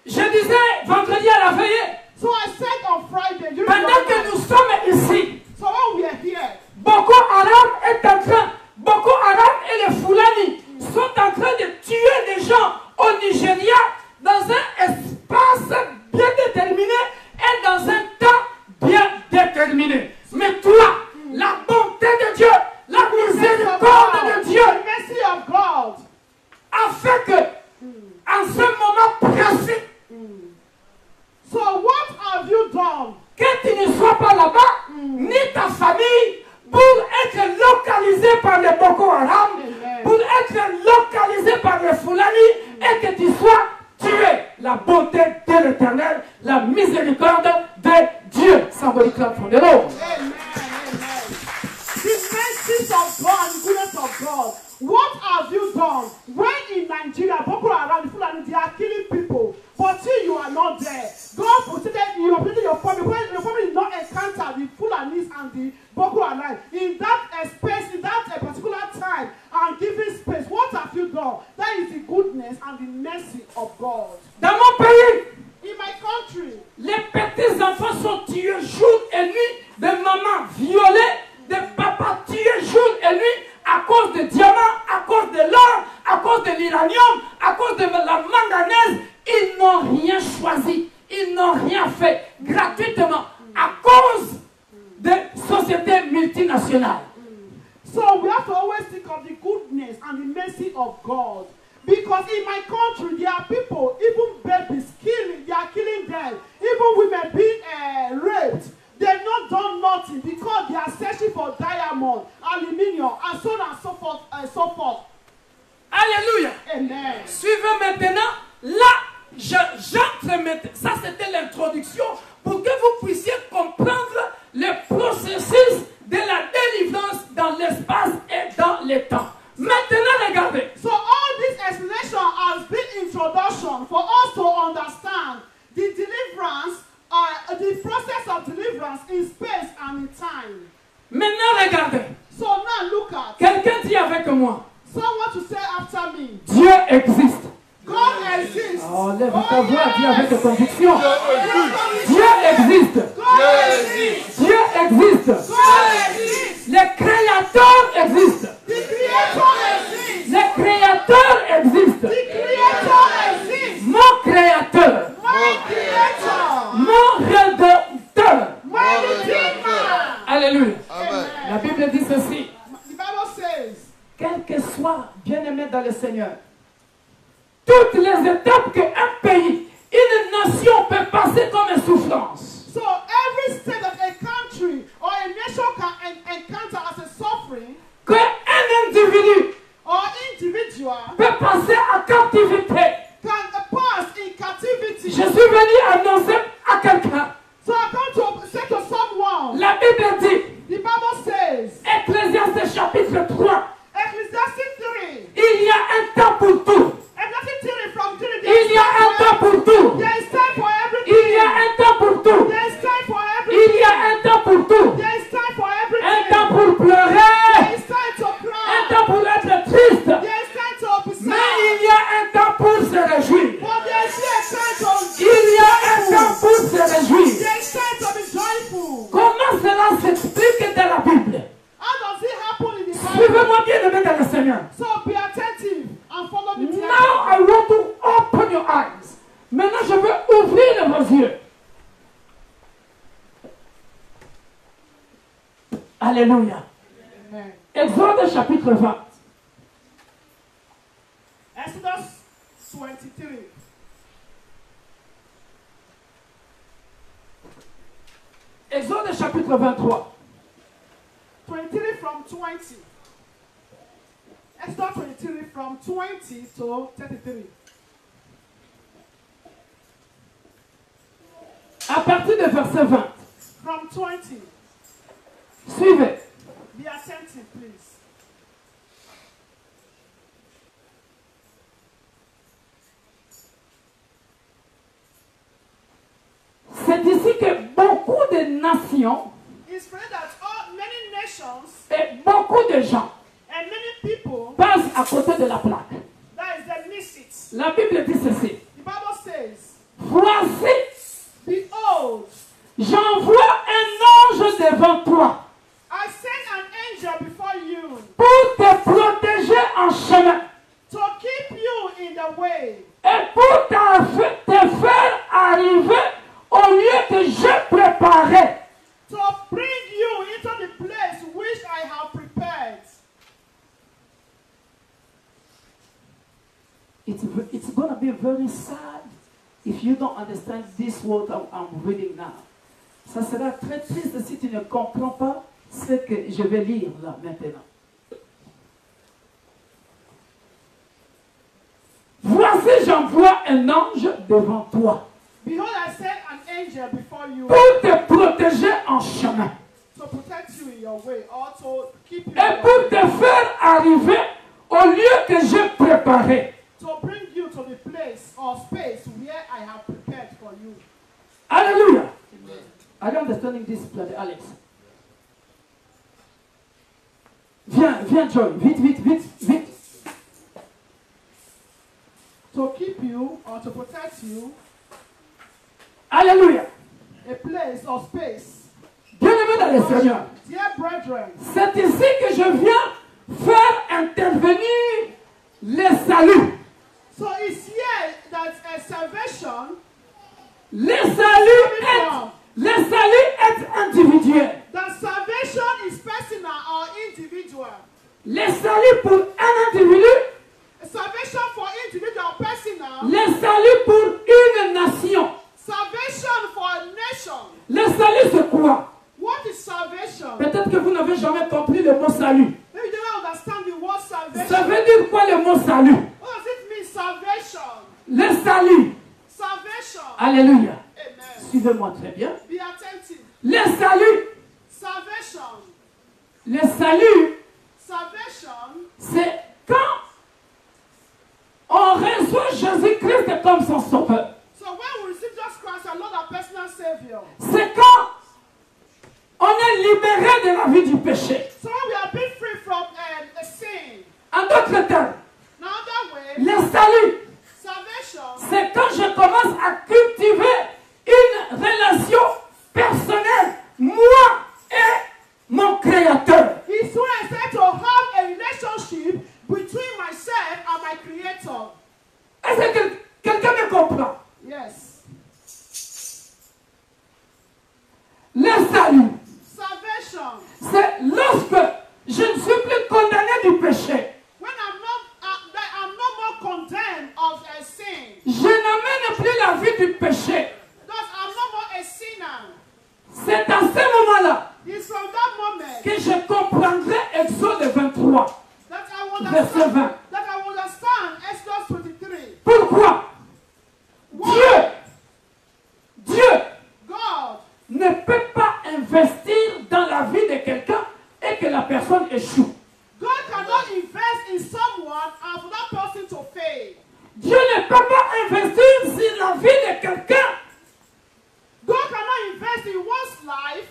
Je disais vendredi à la veillée. So I said on Friday, pendant que nous sommes ici, so when we are here, Boko Haram est en train, Boko Haram et les Fulani sont en train de tuer des gens au Nigeria dans un espace bien déterminé et dans un temps bien déterminé. Mais toi, la bonté de Dieu, la miséricorde de Dieu, mercy of God, a fait que, en ce moment précis, so what have you done? Que tu ne sois pas là-bas, ni ta famille, pour être localisé par les Boko Haram, pour être localisé par les Fulani, et que tu sois tué. La bonté de l'Éternel, la miséricorde de Dieu. Somebody clap for the Lord. Amen. Amen. The mercies of God, the goodness of God. What have you done? When in Nigeria, Boko Haram, the Fulani, they are killing people, but still you are not there. God protected you, protected your family. When your family did not encounter the Fulanis and the Boko Haram in that space, in that particular time, and giving space, what have you done? That is the goodness and the mercy of God. Dans mon pays, in my country, les petits enfants sont tués jour et nuit, de mamans violées, de papas tués jour et nuit, à cause de diamants, à cause de l'or, à cause de l'uranium, à cause de la there are people, even babies, they are killing them. Even women being raped. They've not done nothing because they are searching for diamond, aluminium, and so on and so forth, and so forth. Alléluia. Amen. Suivez maintenant. Là, j'entre maintenant. Ça, c'était l'introduction pour que vous puissiez comprendre le processus de la délivrance dans l'espace et dans le temps. Maintenant, regardez. So all this explanation has been introduction for us to understand the deliverance, the process of deliverance in space and in time. Maintenant, regardez. So now look at. Quelqu'un dit avec moi. Someone to say after me. Dieu existe. God exists. Oh, lève ta voix, dis avec conviction. Dieu existe. God exists. Dieu existe. God exists. Le Créateur existe. The Creator exists. Le Créateur existe. The Creator exists. Mon Créateur. My Creator. Mon Rédempteur. My Redeemer. Alléluia. Amen. La Bible dit ceci. The Bible says, Quel que soit bien-aimé dans le Seigneur, Toutes les étapes qu'un pays, une nation peut passer comme une souffrance. so every state that a country or a nation can encounter as a suffering Qu'un individu or individual peut passer à captivité. can pass in captivity. Je suis venu annoncer à quelqu'un. So I come to say to someone, La Bible dit, the Bible says, Ecclésiaste chapitre 3, Ecclesiastes 3, il y a un temps pour tout. Ecclesiastes 3 from 3, Il y a un temps pour tout. there is time for everything. Il y a un temps pour tout. There is time for Il everything. y a un temps pour tout. There is time for Un everything. temps pour There pleurer. is time to Un cry. temps pour être triste. There is time to be Mais sad. il y a un temps pour se réjouir. But there is still a time to Il y a un temps pour se réjouir. There is time to be joyful. Comment cela s'explique dans la Bible? How does it happen in the Bible? Suivez-moi bien aimé dans le Seigneur. So be attentive and follow me. Now I want to open your eyes. Maintenant je veux ouvrir vos yeux. Alléluia. Amen. Exode chapitre 20. Exodus 23. Exode chapitre 23. 23 from 20. Exodus 23 from 20 to 33. À partir du verset 20. From 20. Suivez. Be attentive, please. C'est ici que beaucoup de nations It's said that many nations et beaucoup de gens and many people passent à côté de la plaque. that is they miss it. La Bible dit ceci. The Bible says, Voici, behold, j'envoie un ange devant toi I send an angel before you pour te protéger en chemin to keep you in the way et pour te faire arriver au lieu que j'ai préparé. to bring you into the place which I have prepared. it's going to be very sad if you don't understand this word I'm reading now. Ça sera très triste si tu ne comprends pas ce que je vais lire là maintenant. Voici, j'envoie un ange devant toi Behold, I send an angel before you pour te protéger en chemin to protect you in your way, or to keep you in et your pour way, te faire arriver au lieu que j'ai préparé. to bring you to the place or space where I have prepared for you. Alléluia. Are you understanding this, Brother Alex? Viens, Joy. Vite. To keep you or to protect you, Alléluia. a place or space. Bien-aimé dans le Seigneur, Dear brethren, c'est ici que je viens faire intervenir le salut. so it's here that a salvation, Le salut est individuel. that salvation is personal or individual. Le salut pour un individu, A salvation for individual, personal. le salut. Salvation. Alléluia. Amen. Suivez-moi très bien. Be attentive. Le salut. Salvation. Le salut, Salvation. c'est quand on reçoit Jésus-Christ comme son sauveur. So when we receive Jesus Christ, our Lord and personal Savior. C'est quand on est libéré de la vie du péché. So when we are being free from a sin. En d'autres termes, Another way. le salut, Salvation. c'est quand je commence à cultiver une relation personnelle, moi et mon Créateur. It's when I start to have a relationship between myself and my Creator. Est-ce que quelqu'un me comprend? Yes. Le salut, Salvation. c'est lorsque je ne suis plus condamné du péché. When I'm no more condemned of a sin. Je n'amène plus la vie du péché. Thus, I'm no more a sinner. C'est à ce moment-là It's from that moment que je comprendrai Exode 23, that I will verset 20. understand Exodus 23. Pourquoi? Why? Dieu God ne peut pas investir dans la vie de quelqu'un et que la personne échoue. God cannot invest in someone and for that person to fail. Dieu ne peut pas investir sur la vie de quelqu'un God cannot invest in one's life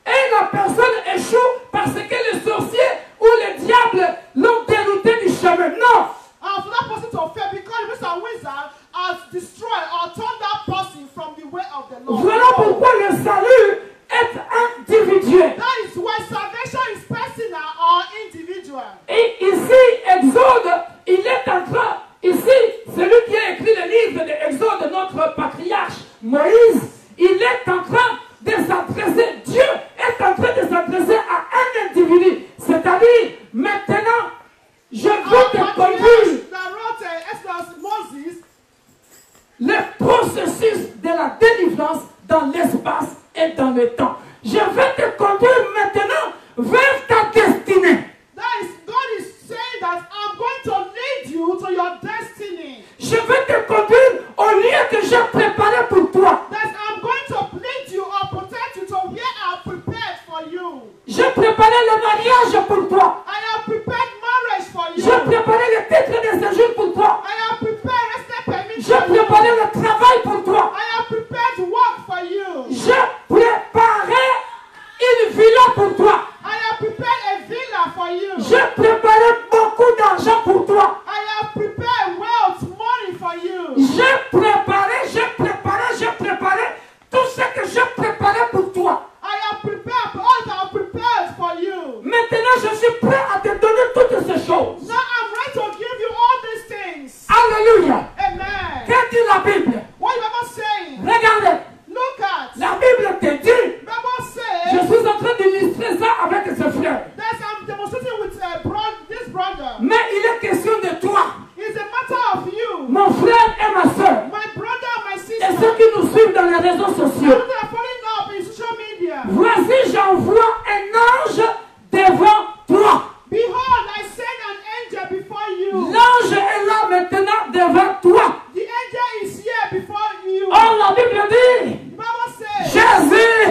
et la personne échoue parce que le sorcier ou le diable l'ont dérouté du chemin. Non! and for that person to fail because the Mr. Wizard has destroyed or turned that person from the way of the Lord. Voilà pourquoi le salut est individuel. That is why salvation is personal or individual. Et ici, Exode, il est en train, ici, celui qui a écrit le livre d'Exode, notre patriarche Moïse, il est en train de s'adresser, Dieu est en train de s'adresser à un individu. C'est-à-dire, maintenant, je veux te conduire That wrote Exodus Moses le processus de la délivrance dans l'espace et dans le temps. Je vais te conduire maintenant vers ta destinée. That is, God is saying that I'm going to lead you to your destiny. Je vais te conduire au lieu que j'ai préparé pour toi. That I'm going to lead you or protect you to where I'm prepared for you. J'ai préparé le mariage pour toi. I have prepared marriage for you. J'ai préparé le titre de séjour pour toi. I have prepared resident permit J'ai for you. préparé le travail pour toi. I have prepared work for you. J'ai préparé une villa pour toi. I have prepared a villa for you. J'ai préparé beaucoup d'argent pour toi. I have prepared wealth, money for you. J'ai préparé tout ce que j'ai préparé pour toi. I have prepared all that I have prepared for you. Maintenant, je suis prêt à te donner toutes ces choses. Now I'm ready to give you all these things. Alléluia. Amen. Qu'est-ce que dit la Bible? What is the Bible saying? Regardez. Look at. La Bible te dit, The Bible je says suis en train d'illustrer ça avec ses frères. that I'm demonstrating with this brother. Mais il est question de toi, It's a matter of you, mon frère et ma soeur, my brother and my et sister. ceux qui nous suivent dans les réseaux Those sociaux. that are following up in social media. Voici, j'envoie un ange devant toi. Behold, I send an angel before you. L'ange est là maintenant devant toi. The angel is here before you. Or, la Bible dit, The Bible says Jésus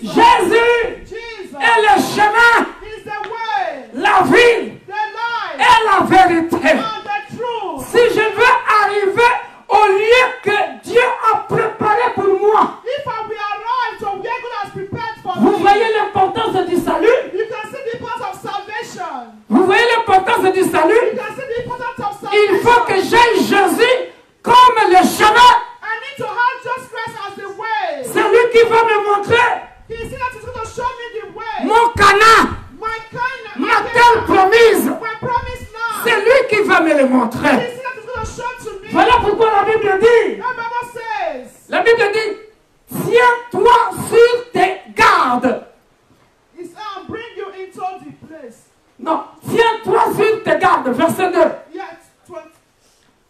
Jesus est le chemin, is the way, la vie the life, et la vérité. and the truth. Si je veux arriver au lieu que Dieu a préparé pour moi, If we arrive to where God has prepared for vous me, voyez l'importance du salut? you can see the importance of salvation. Vous voyez l'importance du You salut? can see the importance of salvation. Il faut que j'aille Jésus comme le chemin. I need to have Jesus Christ as the way. C'est lui qui va me montrer He said that he's going to show me the way. mon Canaan, My kind, ma terre promise. my promised land. C'est lui qui va me le He montrer. said that he's going to show to me. Voilà pourquoi la Bible dit, The Bible says, la Bible dit, tiens-toi sur tes gardes. it's bring you into the place. Non, tiens-toi sur tes gardes. Verset 2. Yet, 20.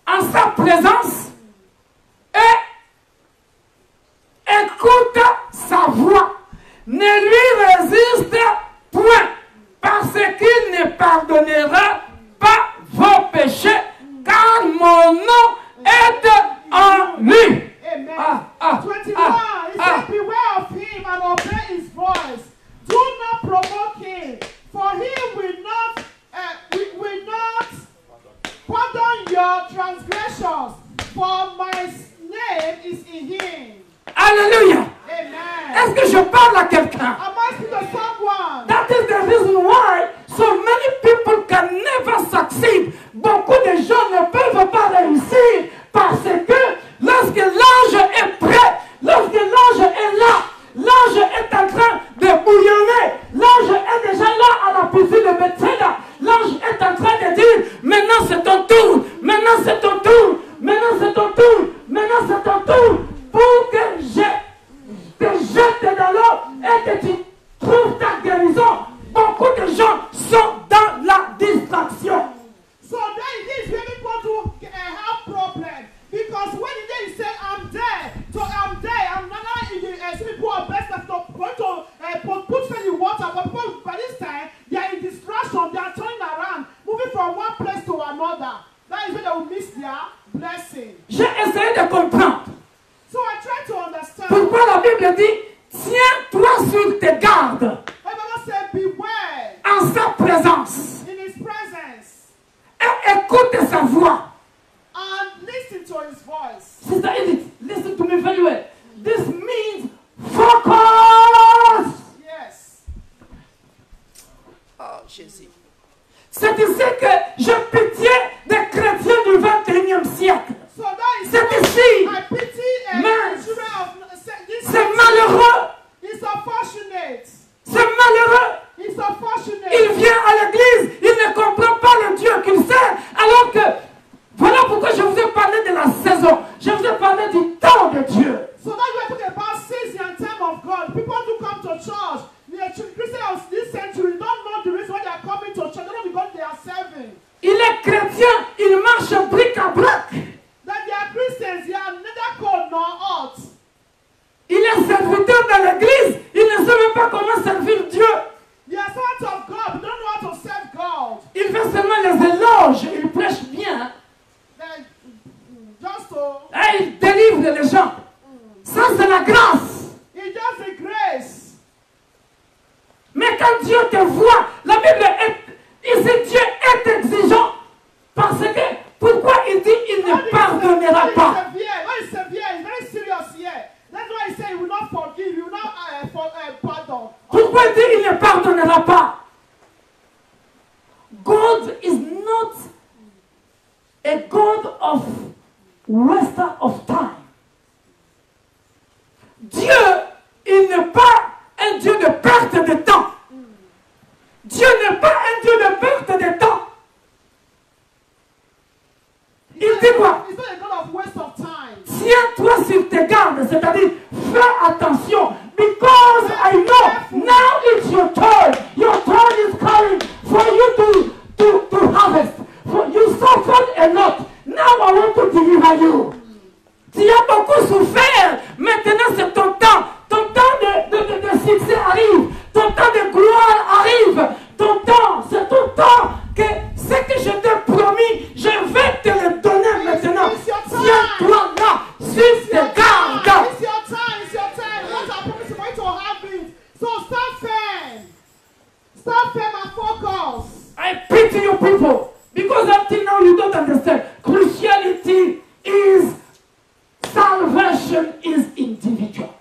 En sa présence et écoute sa voix. Ne lui résiste point, parce qu'il ne pardonnera pas vos péchés, car mon nom est For my name is in him. Alléluia. Amen. Est-ce que je parle à quelqu'un? Am I speaking to someone? That is the reason why so many people can never succeed. Beaucoup de gens ne peuvent pas réussir parce que lorsque l'ange est prêt, lorsque l'ange est là, l'ange est en train de bouillonner, l'ange est déjà là à la piscine de Bethesda, l'ange est en train de dire, maintenant c'est ton tour, maintenant c'est ton tour, maintenant c'est ton tour, maintenant c'est ton tour, pour que je te jette dans l'eau et que tu trouves ta guérison. Beaucoup de gens sont dans la distraction. So then it is when people do have problem because when they say I'm there, so I'm there, I'm not in the people are best to put them in water, but people by this time they are in distraction, they are turning around, moving from one place to another. That is when they will miss their blessing. J'ai essayé de comprendre So I try to understand. pourquoi la Bible dit tiens-toi sur tes gardes The Bible said beware en sa présence in his presence et écoute sa voix. and listen to his voice. Sister Edith, listen to me very well. This means focus. Yes. Oh, Jésus. C'est ici que je pitié des chrétiens du 21e siècle. So that is C'est why ici. I pity Mais the children of this. c'est malheureux. It's unfortunate. C'est malheureux. It's unfortunate. Il vient à l'église, il ne comprend pas le Dieu qu'il sert, alors que voilà pourquoi je vous ai parlé de la saison. Je vous ai parlé du temps de Dieu. So now you are talking about season and time of God. People do come to church. The Christians of this century don't know the reason why they are coming to church. They don't know because they are serving. Il est chrétien, il marche bric à brac. That they are Christians, they are neither cold nor hot. Il est serviteur dans l'église, il ne sait même pas comment servir Dieu. They are servants of God, but don't know how to serve God. Il fait seulement les éloges, il prêche bien. Then, just to, Et il délivre les gens. Ça, c'est la grâce. it's just the grace. Mais quand Dieu te voit, la Bible est, ici Dieu est exigeant. Parce que, pourquoi il dit il ne pardonnera pas? God is severe, he's very serious here. That's why he said he will not forgive, he will not pardon. Pourquoi il dit il ne pardonnera pas? God is not a God of waster of time. Dieu, il n'est pas un Dieu de perte de temps. Dieu n'est pas un Dieu de perte de temps. Il dit quoi? It's not a God of waste of time. Tiens-toi sur tes gardes, c'est-à-dire fais attention. Because I know now it's your turn. Your turn is coming for you to harvest. For you suffered a lot. Now I want to deliver you. Tu as beaucoup souffert. Maintenant c'est ton temps. Ton temps de succès arrive. Ton temps de gloire arrive. Ton temps, c'est ton temps. Que ce que je t'ai promis, je vais te le donner maintenant. Tiens-toi là, sur tes gardes. It's your time, it's your time. What I promise you for you to have it. So stand firm. Stand firm and focus. I pity you people because until now you don't understand. Christianity is salvation is individual.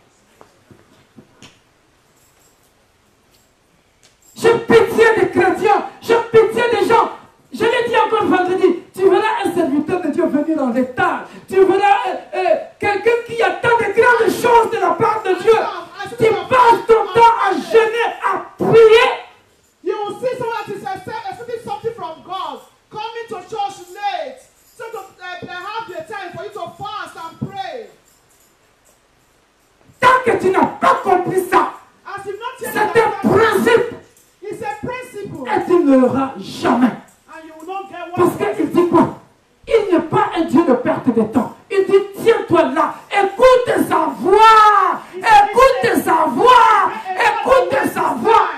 J'ai pitié des chrétiens, j'ai pitié des gens. Je l'ai dit encore vendredi, tu verras un serviteur de Dieu venir en retard. Tu verras quelqu'un qui attend de grandes choses de la part de Dieu. Tu passes ton temps à jeûner, à prier. You will see someone that is expecting something from God, coming to church late, so to have the time for you to fast and pray. Tant que tu n'as pas compris ça, As you've not yet c'est un principe it's a principle, et tu ne l'auras jamais. and you will not get Parce one. qu'il dit quoi? Il n'est pas un Dieu de perte de temps. Il dit tiens-toi là, écoute sa voix, écoute sa voix, écoute sa voix.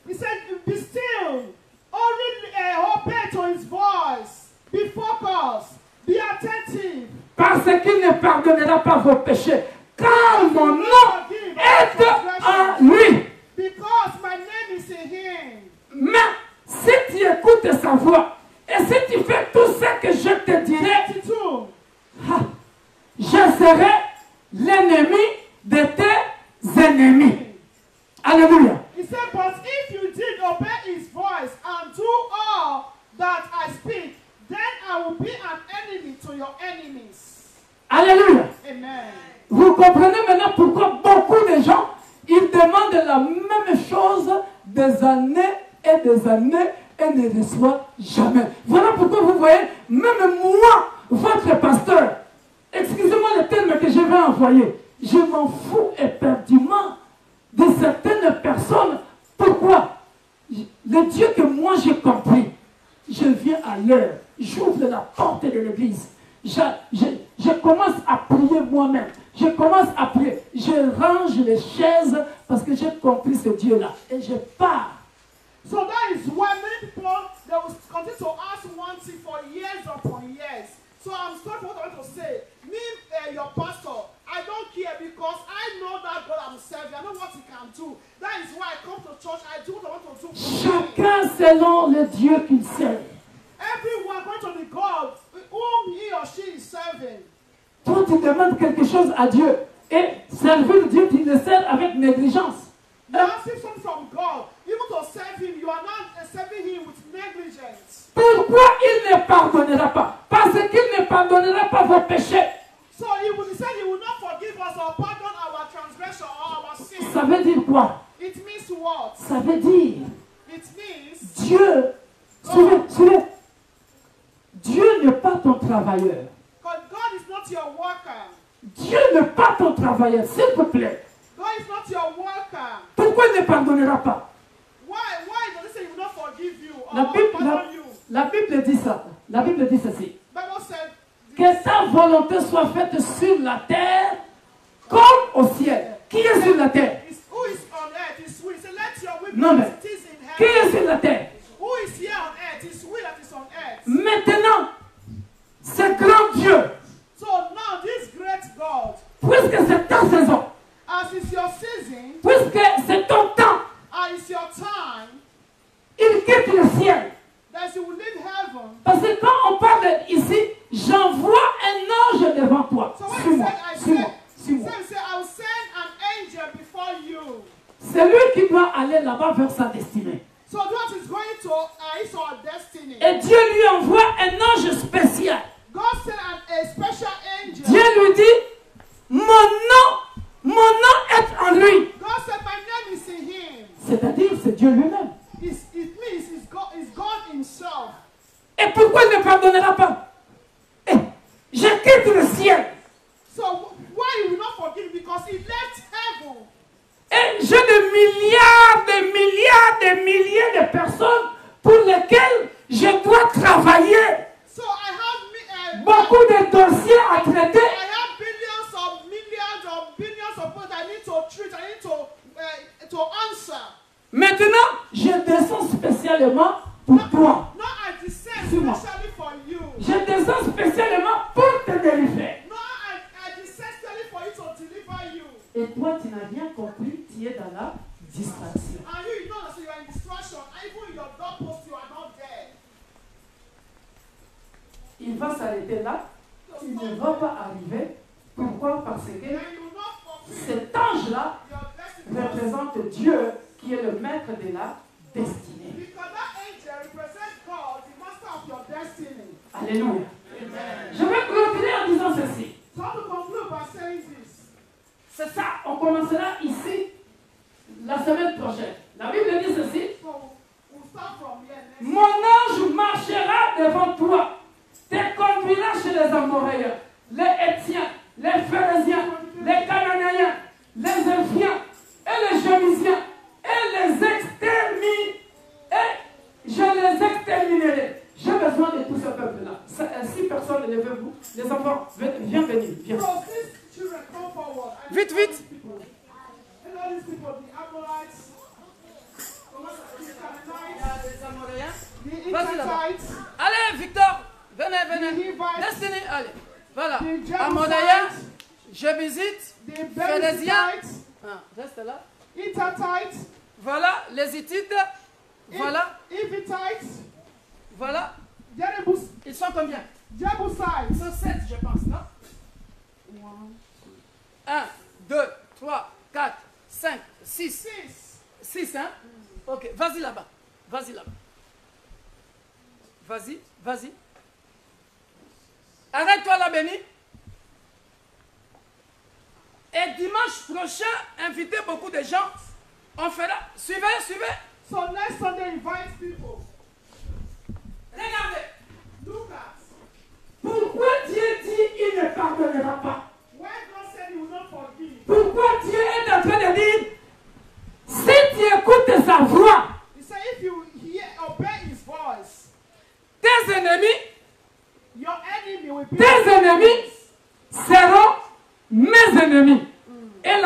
He said, be still, only obey to his voice, be focused, be attentive. Parce qu'il ne pardonnera pas vos péchés. Car mon nom est en lui. Because my name is in him. Mais si tu écoutes sa voix, et si tu fais tout ce que je te dirai, 22. serai l'ennemi de tes ennemis. Alléluia. He said, but if you did obey his voice and do all that I speak, then I will be an enemy to your enemies. Alléluia. Amen. Vous comprenez maintenant pourquoi beaucoup de gens, ils demandent la même chose des années et ne reçoivent jamais. Voilà pourquoi vous voyez, même moi, votre pasteur, excusez-moi le terme que je vais envoyer, je m'en fous éperdument de certaines personnes. Pourquoi? Le Dieu que moi j'ai compris, je viens à l'heure, j'ouvre la porte de l'église, je commence à prier moi-même, je commence à prier, je range les chaises parce que j'ai compris ce Dieu-là et je pars. So that is why many people, they will continue to ask one thing for years upon years. So I'm sorry for what I want to say. Me, your pastor, I don't care because I know that God I'm serving. I know what he can do. That is why I come to church. I do what I want to do. Chacun selon le Dieu qu'il sert. Everyone going to the God whom he or she is serving. Toi, tu demandes quelque chose à Dieu et servir Dieu, tu le sers avec négligence. You ask him something from God. Even to serve him, you are not serving him with negligence. Pourquoi il ne pardonnera pas? Parce qu'il ne pardonnera pas vos péchés. So he said he will not forgive us or pardon our transgression or our sin. Ça veut dire quoi? It means what? Ça veut dire It means Dieu, suivez, Dieu n'est pas ton travailleur. God is not your worker. Dieu n'est pas ton travailleur, s'il te plaît. God is not your worker. Pourquoi il ne pardonnera pas? Why does it say he will not forgive you or La pardon you? Bible dit ça. La Bible dit ceci. Bible said, Que ta volonté soit faite sur la terre comme au ciel. Qui est sur la terre? who is on earth is will. He said, let your will be Non, mais as it is in qui est heaven. sur la terre? Who is here on earth? His will that is on earth. Maintenant, ce grand Dieu, So now this great God, puisque c'est ta saison, as is your season, puisque c'est ton temps, as is your time, il quitte le ciel. that you will leave heaven. Parce que quand on parle ici, j'envoie un ange devant toi. So when he Suis-moi, said, suis-moi, suis-moi. he said, I will send an angel before you. C'est lui qui doit aller là-bas vers sa destinée. So that is going to is our destiny. Et Dieu lui envoie un ange spécial. God sent a special angel. Dieu lui dit, mon nom est en lui. God said, my name is in him. C'est-à-dire, c'est Dieu lui-même. It means it's God himself. Et pourquoi il ne pardonnera pas? Eh, je quitte le ciel. So why he will not forgive? Because he left heaven. Et j'ai des milliers de personnes pour lesquelles je dois travailler. So I have Beaucoup de dossiers à traiter. I have billions of people that I need to treat. I need to answer. Maintenant, je descends spécialement pour toi. No, I descend Suis-moi. specially for you. Je descends spécialement pour te délivrer. No, I descend specially for you to deliver you. Et toi, tu n'as rien compris, tu es dans la distraction. And you know that you are in distraction. Even in your doorpost, you are not there. Il va s'arrêter là. Il ne va pas arriver. Pourquoi? Parce que Then you will not fulfill cet ange-là your destiny. représente Dieu qui est le maître de la destinée. Because that angel represents God, the master of your destiny. Alléluia. Je vais clôturer en disant ceci. So I want to conclude by saying this. C'est ça, on commencera ici la semaine prochaine. La Bible dit ceci. So we'll start from here next. Mon ange marchera devant toi, te conduira chez les Amoréens, les Étiens, les Phérésiens, les Cananéens, les Éphiens et les Jébusiens, et les exterminer. Et je les exterminerai. J'ai besoin de tout ce peuple-là. 6 personnes, levez-vous. Les enfants, viens venir. Viens. So these children come forward. And Vite, vite. all these people, the Amorites, the Canaanites, the Hittites, Allez, Victor, venez. the Hivites, Destiny, allez. Voilà. the Amoréens, Jebusites, Jébusites, the Phérésiens. Perizzites, Reste là. Hittites, Voilà, les Hittites. Voilà, Hivitites, voilà. Jebus, Ils sont combien? Ils Jebusites. sont 7, je pense, non? 1, 6. 6, hein? Ok, vas-y là-bas. Vas-y là-bas. Vas-y, vas-y. Arrête-toi là, Béni. Et dimanche prochain, invitez beaucoup de gens. On fera. Suivez. So next Sunday, invite people. Regardez. Look at. Pourquoi Dieu dit il ne pardonnera pas? When God said He will not forgive. Pourquoi Dieu est en train de dire, si tu écoutes sa voix, He said, if you obey His voice, tes ennemis, your enemy will be. tes ennemis seront mes ennemis. Et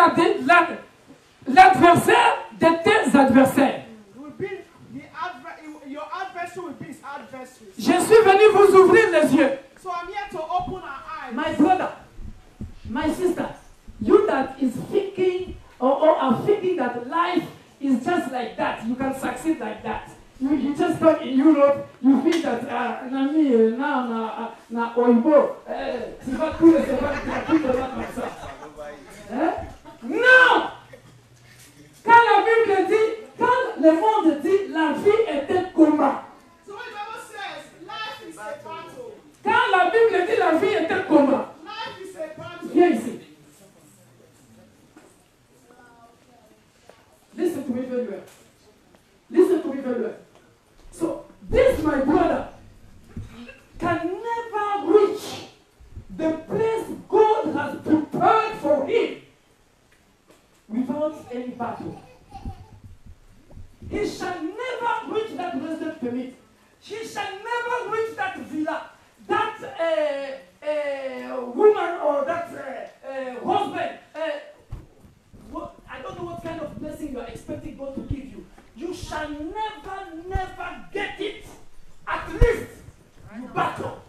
l'adversaire de tes adversaires. Will be your adversary will be his adversary. Je suis venu vous ouvrir les yeux. So I'm here to open our eyes. My brother, my sister, you that is thinking or are thinking that life is just like that, you can succeed like that. You just come in Europe, you think that na Oibo, c'est pas cool, c'est pas tout de là comme ça. Hein? Non! Quand la Bible dit, quand le monde dit la vie est un combat. So when the Bible says life is a battle, Quand la Bible dit la vie est un combat. life is a battle. Viens ici. Listen to me very well. Listen to me very well. So, this, my brother, can never reach the place God has prepared for him without any battle. He shall never reach that resident permit. He shall never reach that villa, that woman or that husband. I don't know what kind of blessing you are expecting God to give you. You shall never get it. At least you battle.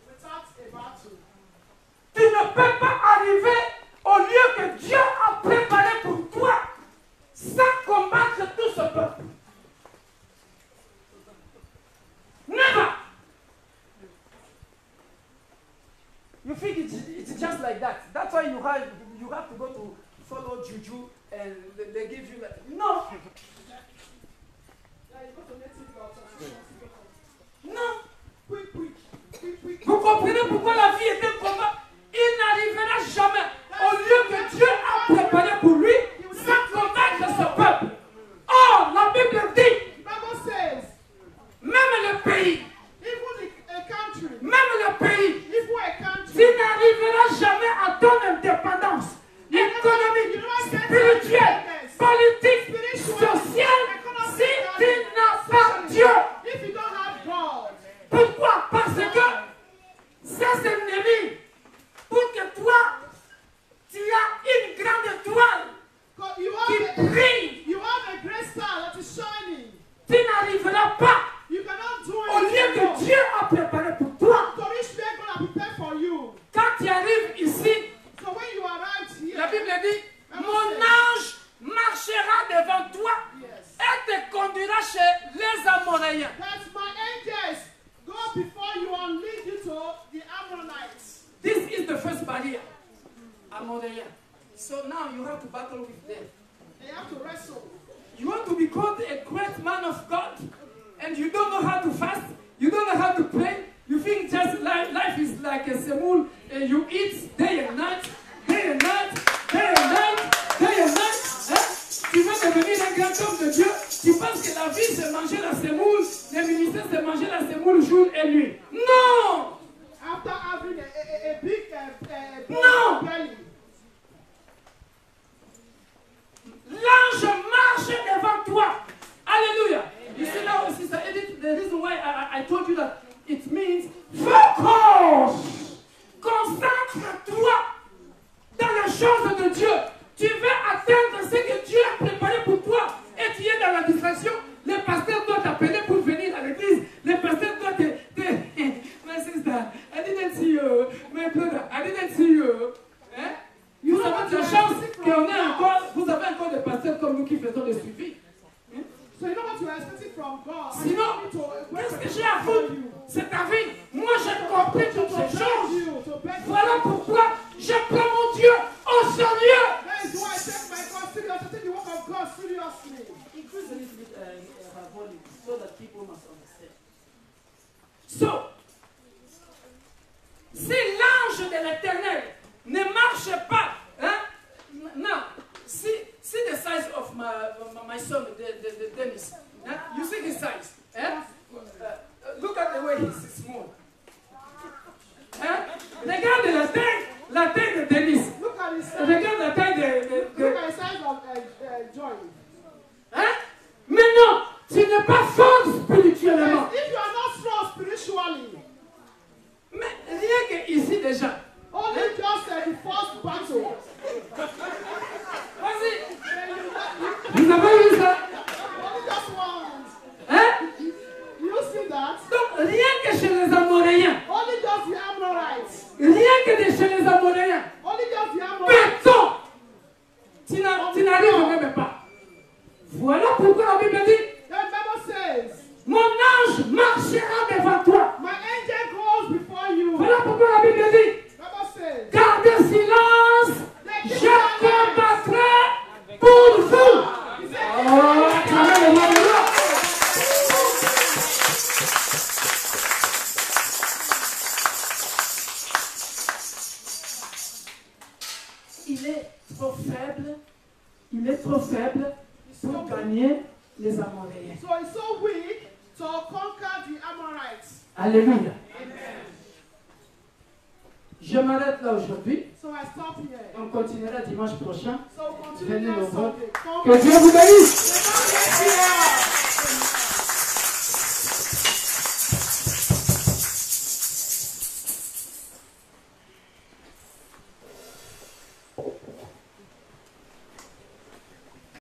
Without a battle. Tu ne peux pas arriver au lieu que Dieu a préparé pour toi sans combattre tout ce peuple. Never. You think it's just like that. That's why you have to go to follow juju and they give you like, no. Non. Vous comprenez pourquoi la vie est un combat? Il n'arrivera jamais au lieu que Dieu a préparé pour lui sans combattre ce peuple. Oh, la Bible dit, Bible says, même le pays, even a country, même le pays, even a country, tu n'arriveras jamais à ton indépendance économique, spirituelle, politique, sociale, si tu n'as pas Dieu. if you don't have God. Pourquoi? Parce que ces ennemis, pour que toi, tu as une grande étoile God, you qui have brille, a great star that is shining. tu n'arriveras pas You cannot do au it lieu que alone. Dieu a préparé pour toi. To reach where God has prepared for you. Quand tu arrives ici, So when you arrive here, la Bible dit, mon ange marchera devant toi yes, et te conduira chez les Amoréens. that my angels go before you and lead you to the Ammonites. This is the first barrier, Amoréens. So now you have to battle with them. They have to wrestle. You want to be called a great man of God, and you don't know how to fast, you don't know how to pray, you think just life is like a semoule, and you eat day and night, day and night, day and night, day and night. Hein? Tu veux devenir un grand homme de Dieu, tu penses que la vie c'est manger la semoule, le ministère c'est manger la semoule jour et nuit. Non! After having a big No! belly, L'ange marche devant toi. Alléluia. You see now, Sister Edith, the reason why I told you that it means focus. Concentre-toi dans les choses de Dieu. Tu veux atteindre ce que Dieu a préparé pour toi et tu es dans la distraction. Le pasteur doit t'appeler pour venir à l'église. Le pasteur doit te... My sister, I didn't see you. My brother, I didn't see you. Hein? Vous avez de la chance qu'on ait encore, vous avez encore des pasteurs comme nous qui faisons le suivi. Hein? so you know what you are expecting from God. and Sinon, you need to qu'est-ce que wait j'ai à for foutre? you. C'est ta vie. Moi, j'ai compris toutes ces choses. To beg Voilà pourquoi je prends mon Dieu au sérieux. That is why I take my God serious. I take the work of my son, Dennis. You see his size? Eh? Look at the way he's small. Eh? Regarde la taille de Dennis. Look at his size. Regarde la taille de... Look at the size of Joy. Hein? Mais non, tu n'es pas fort spirituellement. If you are not strong spiritually, Mais rien que ici déjà. only just the first battle. Vas-y. Vous avez vu ça? Only just once. Hein? You see that? Donc rien que chez les Amoréens. Only just the Amorites. Rien que chez les Amoréens. Only just the Amorites. Béton. Tu n'arrives même pas. Voilà pourquoi la Bible dit, The Bible says, mon ange marchera devant toi. my angel goes before you. Voilà pourquoi la Bible dit, The Bible says, gardez silence, je combattrai pour vous. he said, Oh, acclamez le nom de Dieu. Il est trop faible, pour gagner les Amoréens. so he's so weak to conquer the Amorites. Alléluia. Je m'arrête là aujourd'hui. So I stop here. On continuera dimanche prochain. So continue Venez next nombreux. Sunday. Come Que Dieu vous bénisse. on.